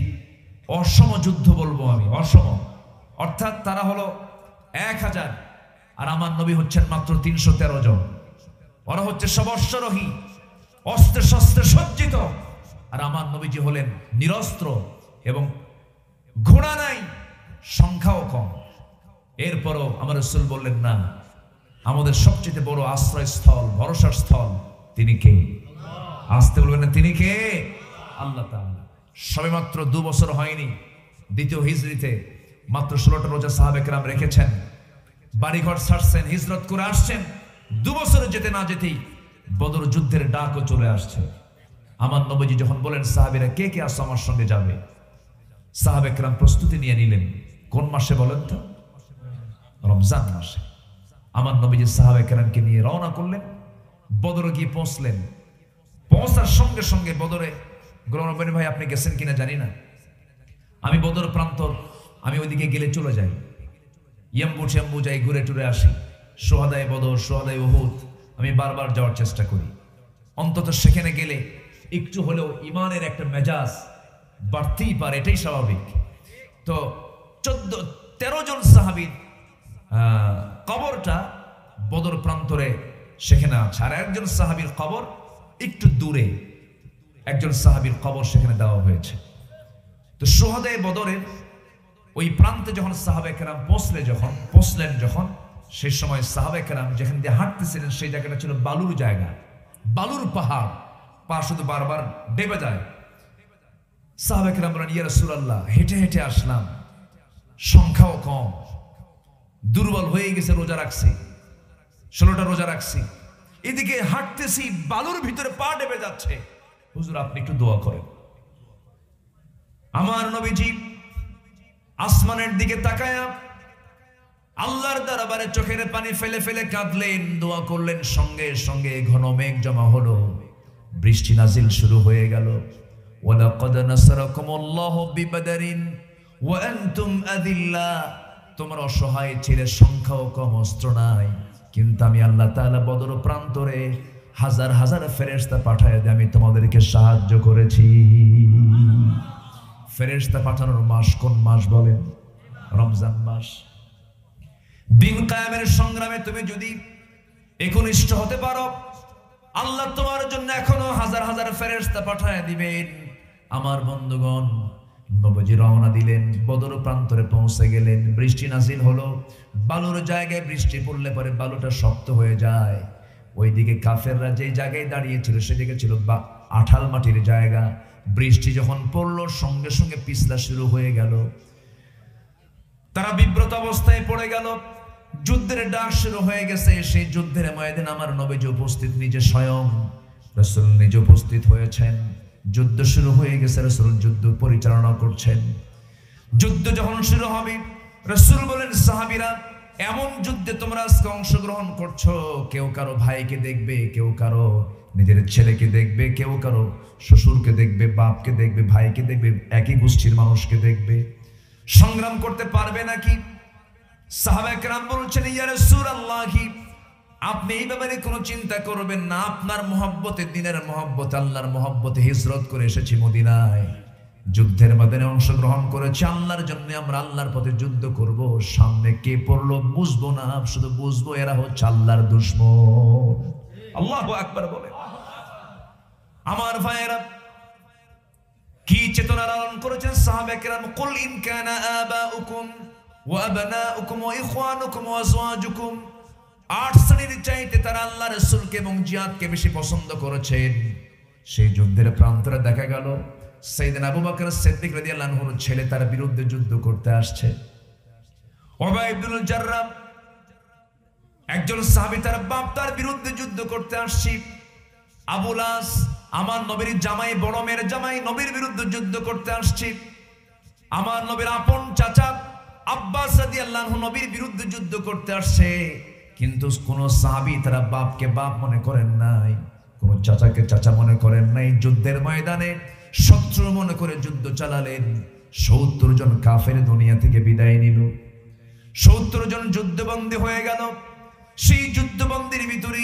অসম যুদ্ধ বলবো আমি, অসম, অর্থাৎ তারা হলো 1000 আর আমার নবী হচ্ছেন মাত্র 313 জন। ওরা হচ্ছে সব অশ্বরোহী, অস্ত্রে শস্ত্রে সজ্জিত, আর আমার নবীজি হলেন নিরস্ত্র এবং ঘোড়া নাই, সংখ্যাও কম। এরপরও আমার রাসূল বললেন না, আমাদের সবচেয়ে বড় আশ্রয়স্থল, ভরসার স্থল তিনি কে? আসতে বলবেন না, তিনি কে? আল্লাহ তাআলা। সবেমাত্র 2 বছর হয়নি, দ্বিতীয় হিজরিতে মাত্র 16টা রোজা সাহাবে কেরাম রেখেছেন, বাড়িঘর ছাড়ছেন, হিজরত করে আসছেন। 2 বছরে যেতে না যেতেই বদর যুদ্ধের ডাকও চলে আসছে। আমার নবীজি যখন বলেন সাহাবীরা কে কে আসো আমার সঙ্গে যাবে, সাহাবে কেরাম প্রস্তুতি নিয়ে নিলেন। কোন মাসে বলেন তো? রমজান মাসে। আমার নবীজি সাহাবে কেরামকে নিয়ে রওনা করলেন, বদরে গিয়ে পৌঁছলেন। পৌঁছার সঙ্গে সঙ্গে বদরে, গোলাম ভাই আপনি গেছেন কিনা জানি না, আমি বদর প্রান্তর, আমি ওইদিকে গেলে চলে যাই, ইয়াম্বু যাই, ঘুরে টুরে আসি। সোহাদায়ে বদর, সোহাদায়ে উহুদ আমি বারবার যাওয়ার চেষ্টা করি, অন্তত সেখানে গেলে একটু হলেও ইমানের একটা মেজাজ বাড়তেই পারে, এটাই স্বাভাবিক। তো 13 জন সাহাবীর কবরটা বদর প্রান্তরে সেখানে আছে, আর একজন সাহাবীর কবর একটু দূরে, একজন সাহাবীর কবর সেখানে দেওয়া হয়েছে। তো সোহাদায়ে বদরের ওই প্রান্তে যখন সাহাবে কেরাম পৌঁছলেন যখন, সেই সময় সাহাবে কেরাম যেখান দিয়ে হাঁটতেছিলেন সেই জায়গাটা ছিল বালুর জায়গা, বালুর পাহাড়, পা শুধু বারবার ডেবে যায়। সাহাবে কেরাম বলেন, ইয়া রাসূলুল্লাহ, হেঁটে হেঁটে আসলাম, সংখ্যাও কম, দুর্বল হয়ে গেছে, রোজা রাখছি, 16টা রোজা রাখছি, এদিকে হাঁটতেছি, বালুর ভিতরে পা ডেবে যাচ্ছে, হুজুর আপনি একটু দোয়া করেন। আমার নবীজি আসমানের দিকে তাকায়া আল্লাহর দরবারে চোখের পানি ফেলে ফেলে কাঁদলেন, দোয়া করলেন। সঙ্গে সঙ্গে ঘন মেঘ জমা হলো, বৃষ্টি নাজিল শুরু হয়ে গেল। ওয়ালাকাদ নাসারাকুমুল্লাহু বিবাদরিন ওয়া আনতুম আযিল্লা, তোমরা অসহায় ছিলে, সংখ্যাও কম, অস্ত্র নাই, কিন্তু আমি আল্লাহ তাআলা বদর প্রান্তরে হাজার হাজার ফেরেশতা পাঠায় দিয়ে আমি তোমাদেরকে সাহায্য করেছি। ফেরেশতা পাঠানোর মাস কোন মাস বলেন? রমজান মাস। দিন কায়েমের সংগ্রামে তুমি যদি একনিষ্ঠ হতে পারো, আল্লাহ তোমার জন্য এখনো হাজার হাজার ফেরেশতা পাঠায় দিবেন। আমার বন্ধুগণ, নবীজি রওনা দিলেন, বদর প্রান্তরে পৌঁছে গেলেন, বৃষ্টি নাজিল হলো। বালুর জায়গায় বৃষ্টি পড়লে পরে বালুটা শক্ত হয়ে যায়। ওইদিকে কাফেররা যে জায়গায় দাঁড়িয়েছিল সেদিকে ছিল আঠাল মাটির জায়গা। বৃষ্টি যখন পড়লো সঙ্গে সঙ্গে পিছলা শুরু হয়ে গেল, তারা বিব্রত অবস্থায় পড়ে গেল। যুদ্ধের ডাক শুরু হয়ে গেছে। সেই যুদ্ধের ময়দানে আমার নবীজি উপস্থিত, নিজে স্বয়ং রাসূল নিজে উপস্থিত হয়েছেন। যুদ্ধ শুরু হয়ে গেছে, রাসূল যুদ্ধ পরিচালনা করছেন। যুদ্ধ যখন শুরু হবে, রাসূল বলেন, সাহাবীরা এমন যুদ্ধে তোমরা আজকে অংশগ্রহণ করছো, কেউ কারো ভাইকে দেখবে, কেউ কারো নিজের ছেলেকে দেখবে, কেউ কারো শ্বশুরকে দেখবে, বাপকে দেখবে, ভাইকে দেখবে, একই গোষ্ঠীর মানুষকে দেখবে। সংগ্রাম করতে পারবে নাকি? সাহাবায়ে কেরাম বলছেন, ইয়া রাসূলুল্লাহ, আপনি এই ব্যাপারে কোনো চিন্তা করবেন না, আপনার মহব্বতে, দিনের মহব্বতে, আল্লাহর মহব্বতে হিজরত করে এসেছি মদিনায়, যুদ্ধের ময়দানে অংশগ্রহণ করেছি আল্লাহর জন্য, আমরা আল্লাহর পথে যুদ্ধ করব। সামনে কে পড়লো বুঝবো না, শুধু বুঝবো এরা হচ্ছে আল্লাহর দুশমন। আল্লাহু আকবার বলে। আমার ভাইয়েরা, কি চেতনা লালন করেছেন সাহাবায়ে কেরাম। কুল ইন কানা আবাউকুম ওয়া আবনাউকুম ওয়া ইখওয়ানুকুম ওয়া আজওয়াজুকুম, 8 শ্রেণীর চাইতে তারা আল্লাহ রাসূলকে এবং জিহাদকে বেশি পছন্দ করেছেন। সেই যুদ্ধের প্রান্তরে দেখা গেল সাইয়েদনা আবু বকর সিদ্দিক রাদিয়াল্লাহু আনহুর ছেলে তার বিরুদ্ধে যুদ্ধ করতে আসছে। উবাই ইবনুল জাররাহ, একজন সাহাবী, তার বাপ তার বিরুদ্ধে যুদ্ধ করতে আসছে। আবুল আস, আমার নবীর জামাই, বড় মেয়ের জামাই, নবীর বিরুদ্ধে যুদ্ধ করতে আসছে। আমার নবীর আপন চাচা আব্বাস রাদিয়াল্লাহু আনহু নবীর বিরুদ্ধে যুদ্ধ করতে আসছে। কিন্তু কোন সাহাবী তারা বাপকে বাপ মনে করেন নাই, কোন চাচাকে চাচা মনে করেন নাই, যুদ্ধের ময়দানে শত্রু মনে করে যুদ্ধ চালালেন। ৭০ জন কাফের দুনিয়া থেকে বিদায় নিল, ৭০ জন যুদ্ধবন্দী হয়ে গেল। সেই যুদ্ধবন্দির ভিতরে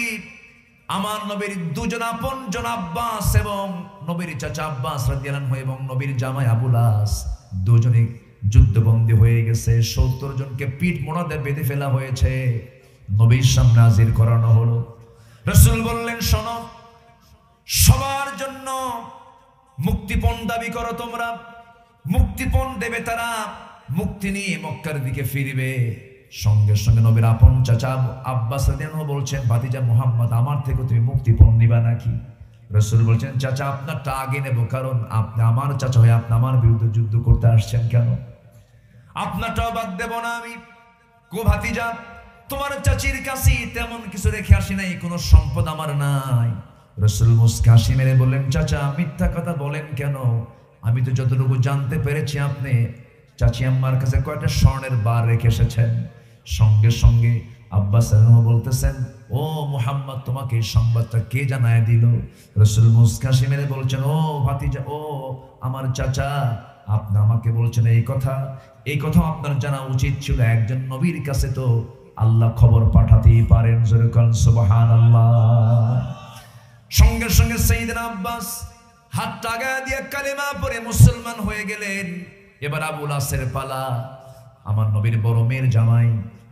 আমার নবীর দুজন আপন জন আব্বাস এবং নবীর চাচা আব্বাস রাদিয়াল্লাহু আনহু এবং নবীর জামাই আবুল আস দুজনে যুদ্ধবন্দী হয়ে গেছে। ৭০ জনকে পিঠ মোড়াতে বেঁধে ফেলা হয়েছে, নবীর সামনে হাজির করানো হলো। রাসূল বললেন, শোনো, সবার জন্য মুক্তিপণ দাবি করো তোমরা, মুক্তিপণ দেবে তারা, মুক্তি নিয়ে মক্কার দিকে ফিরবে। সঙ্গে সঙ্গে নবীর আপন চাচা আব্বাস রাদিয়াল্লাহু আনহু বলছেন, ভাতিজা মুহাম্মদ, আমার থেকে তুমি মুক্তিপণ নিবা নাকি? রাসূল বলছেন, চাচা আপনারটা আগে নেব, কারণ আপনি আমার চাচা হয়ে আপনি আমার বিরুদ্ধে যুদ্ধ করতে আসছেন কেন? আপনারটাও বাদ দেব না আমি। গো ভাতিজা, তোমার চাচির কাছে তেমন কিছু রেখে আসি নাই, কোনো সম্পদ আমার নাই। রাসূল মুস্কা হাসি মেরে বললেন, চাচা মিথ্যা কথা বলেন কেন? আমি তো যতটুকু জানতে পেরেছি আপনি চাচি আম্মার কাছে কয়টা স্বর্ণের বার রেখে এসেছেন। সঙ্গে সঙ্গে আব্বাস রাদিয়াল্লাহু আনহু বলতেছেন, ও মুহাম্মদ, তোমাকে এই সংবাদটা কে জানায় দিল? রাসূল মুস্কা হাসি মেরে বলছেন, ও ভাতিজা, ও আমার চাচা, আপনি আমাকে বলছেন এই কথা আপনার জানা উচিত ছিল। একজন নবীর কাছে তো আল্লাহ খবর পাঠাতেই পারেন। জোরে বলেন সুবহানাল্লাহ। সঙ্গে সঙ্গে সাইয়েদনা আব্বাস হাতটা আগায় দিয়ে কালেমা পড়ে মুসলমান হয়ে গেলেন। এবার আবুল আসের পালা, আমার নবীর বড় মেয়ের জামাই।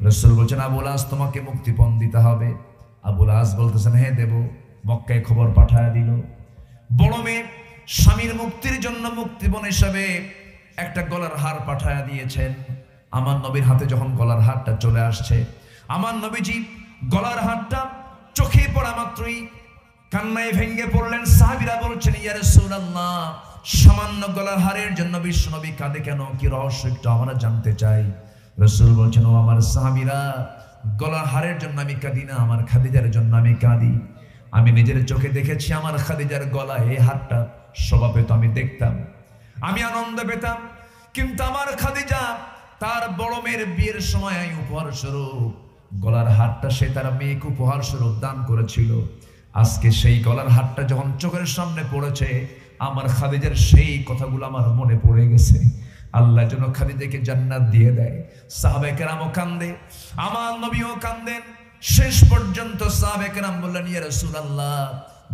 রাসূল বলছেন, আবুল আস, তোমাকে মুক্তিপণ দিতে হবে। আবুল আস বলতেছেন, হ্যাঁ দেব। মক্কায় খবর পাঠায় দিল। বড় মেয়ে স্বামীর মুক্তির জন্য মুক্তিপণ হিসাবে একটা গলার হার পাঠায় দিয়েছেন। আমার নবীর হাতে যখন গলার হারটা চলে আসছে, আমার নবীজি গলার হারটা চোখে পড়া মাত্রই কান্নায় ভেঙে পড়লেন। সাহাবীরা বলছেন, ইয়া রাসূলুল্লাহ, সামান্য গলার হারের জন্য বিশ্বনবী কাঁদে কেন? কি রহস্য একটু আমরা জানতে চাই। রাসূল বলছেন, ও আমার সাহাবীরা, গলার হারের জন্য আমি কাঁদি না, আমার খাদিজার জন্য আমি কাঁদি। আমি নিজের চোখে দেখেছি আমার খাদিজার গলায় এই হারটা স্বভাবে তো আমি দেখতাম, আমি আনন্দ পেতাম, কিন্তু আমার খাদিজা তার বড় মেয়ের বিয়ের সময় উপহার স্বরূপ গলার হারটা সে তার মেয়েকে উপহার স্বরূপ দান করেছিল। আজকে সেই গলার হারটা যখন চোখের সামনে পড়েছে, আমার খাদিজার সেই কথাগুলো আমার মনে পড়ে গেছে। আল্লাহ যেন খাদিজাকে জান্নাত দিয়ে দেয়। সাহাবায়ে কেরামও কান্দে, আমার নবীও কান্দেন। শেষ পর্যন্ত সাহাবায়ে কেরাম বললেন, ইয়া রাসূলুল্লাহ,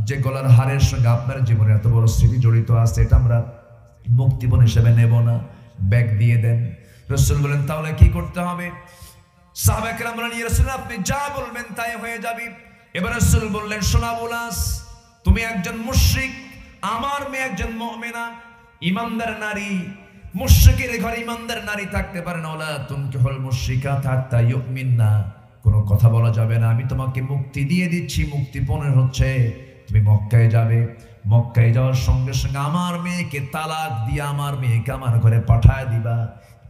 যে গলার হারের সঙ্গে আপনার জীবনে এত বড় স্মৃতি জড়িত আছে, এটা আমরা মুক্তিপণ হিসেবে নেব না, ব্যাগ দিয়ে দেন। রাসূল বলেন, তাহলে কি করতে হবে? সাহাবায়ে কেরাম বললেন, ইয়া রাসূলুল্লাহ, আপনি যা বলবেন তাই হয়ে যাবে। এবার রাসূল বললেন, শোনো আবুল আস, তুমি একজন মুশরিক, আমার মেয়ে একজন মুমিনা, ইমানদার নারী। মুশরিকের ঘরে ইমানদার নারী থাকতে পারে না। ওয়ালা তুনকিহুল মুশরিকাত হাত্তা ইউমিননা, কোনো কথা বলা যাবে না। আমি তোমাকে মুক্তি দিয়ে দিচ্ছি, মুক্তিপণের হচ্ছে তুমি মক্কায় যাবে। মক্কায় যাওয়ার সঙ্গে সঙ্গে আমার মেয়েকে তালাক দিয়ে আমার মেয়েকে আমার ঘরে পাঠায় দিবা।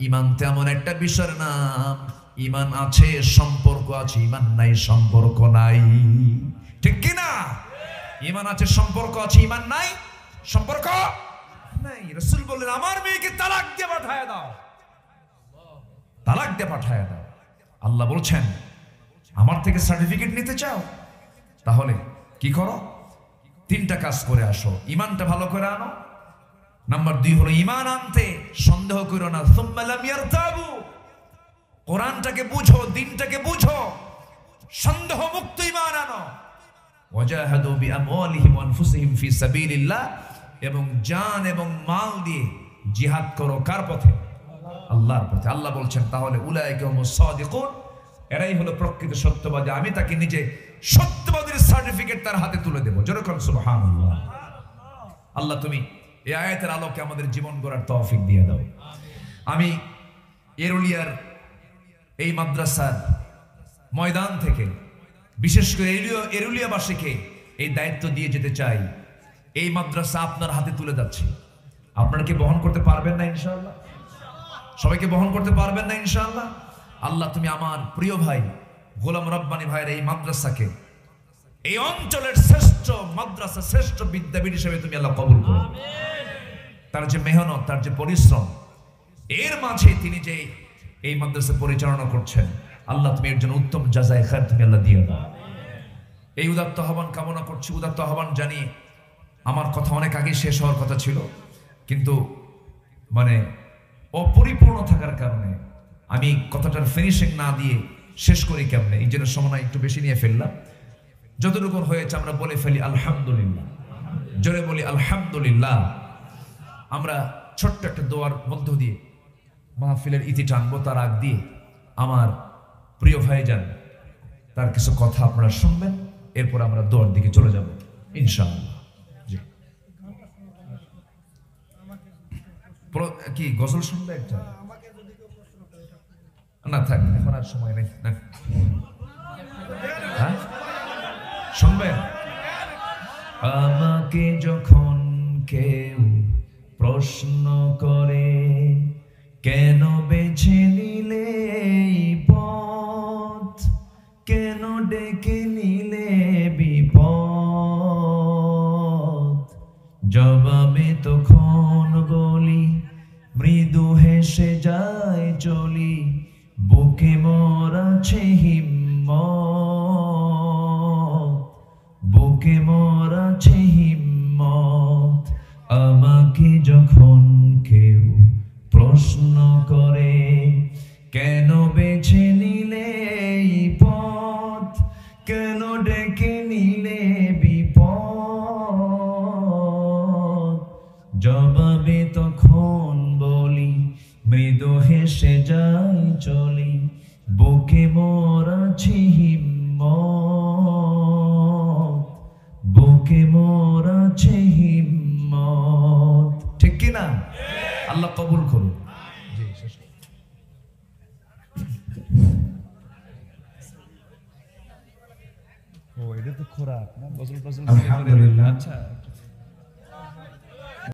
ঈমান তেমন একটা বিষয়ের নাম, ঈমান আছে সম্পর্ক আছে, ঈমান নাই সম্পর্ক নাই, ঠিক কি না? ঈমান আছে সম্পর্ক আছে, ঈমান নাই সম্পর্ক নাই। রাসূল বললেন, আমার মেয়েকে তালাক দিয়ে পাঠায় দাও, তালাক দিয়ে পাঠায় দাও। আল্লাহ বলছেন, আমার থেকে সার্টিফিকেট নিতে চাও? তাহলে কি করো? 3টা কাজ করে আসো। ঈমানটা ভালো করে আনো। নাম্বার 2 হলো ঈমান আনতে সন্দেহ করো না। সুম্মা লাম ইয়ারতাবু, কোরআনটাকে বুঝো, দিনটাকে বুঝো, সন্দেহ মুক্ত ঈমান আনো। ওয়াজাহাদু বিআমওয়ালিহিম ওয়া আনফুসিহিম ফি সাবিলিল্লাহ, এবং জান এবং মাল দিয়ে জিহাদ করো। কার পথে? আল্লাহর পথে। আল্লাহ বলছেন, তাহলে উলাইকা হুমুস সাদিকুন, এরাই হলো প্রকৃত সত্যবাদী। আমি তাকে নিজে সত্যবাদীর সার্টিফিকেট তার হাতে তুলে দেব। যেরকম সুবহানাল্লাহ। আল্লাহ তুমি এই আয়াতের আলোকে আমাদের জীবন গড়ার তৌফিক দিয়ে দাও। আমি এরুলিয়ার এই মাদ্রাসার ময়দান থেকে বিশেষ করে এরুলিয়াবাসীকে এই দায়িত্ব দিয়ে যেতে চাই। এই মাদ্রাসা আপনার হাতে তুলে যাচ্ছে। আপনারা কি বহন করতে পারবেন না ইনশাআল্লাহ? সবাইকে বহন করতে পারবেন না ইনশাআল্লাহ? আল্লাহ তুমি আমার প্রিয় ভাই গোলাম রব্বানী ভাইয়ের এই মাদ্রাসাকে এই অঞ্চলের শ্রেষ্ঠ মাদ্রাসা, শ্রেষ্ঠ বিদ্যাপীঠ হিসেবে তুমি আল্লাহ কবুল করো। তার যে মেহনত, তার যে পরিশ্রম, এর মাঝে তিনি যে এই মাদ্রাসা পরিচালনা করছেন, আল্লাহ তুমি এর জন্য উত্তম জাযায়ে খায়র তুমি আল্লাহ দিয়ে দাও। এই উদাত্ত আহ্বান কামনা করছি, উদাত্ত আহ্বান জানিয়ে আমার কথা অনেক আগে শেষ হওয়ার কথা ছিল, কিন্তু মানে অপরিপূর্ণ থাকার কারণে আমি কথাটার ফিনিশিং না দিয়ে শেষ করি কেমনে, এই জন্য সময় একটু বেশি নিয়ে ফেললাম। যতটুকু হয়েছে আমরা বলে ফেলি আলহামদুলিল্লাহ, জোরে বলি আলহামদুলিল্লাহ। আমরা ছোট্ট একটা দোয়ার মধ্য দিয়ে মাহফিলের ইতি টানবো। তার আগ দিয়ে আমার প্রিয় ভাইজান তার কিছু কথা আপনারা শুনবেন, এরপর আমরা দোয়ার দিকে চলে যাব ইনশাআল্লাহ। জি, কি গজল শুনবে একটা? না থাক, এখন আর সময় নেই। হ্যাঁ শুনবেন? আমাকে যখন কেউ প্রশ্ন করে কেন বেছে নিলে এই পথ, কেন ডেকে নিলে বিপদ, জবাবে তখন বলি মৃদু হেসে যায় চলি, বুকে মোর আছে হিম্মত, বুকে মোর আছে হিম্মত। আমাকে যখন কেউ প্রশ্ন করে কেন বেছে নিলে এই পথ, কেন ডেকে নিলে বিপদ, জবাবে তখন বলি মৃদু হেসে যাই চলি, বুকে মোর আছে হিম্মত, বুকে মোর আছে হিম্মত। ঠিক কি না? আল্লাহ কবুল করুন। জি শেষ। ও এটা তো খোরাক না, গজল টজল। আলহামদুলিল্লাহ। আচ্ছা।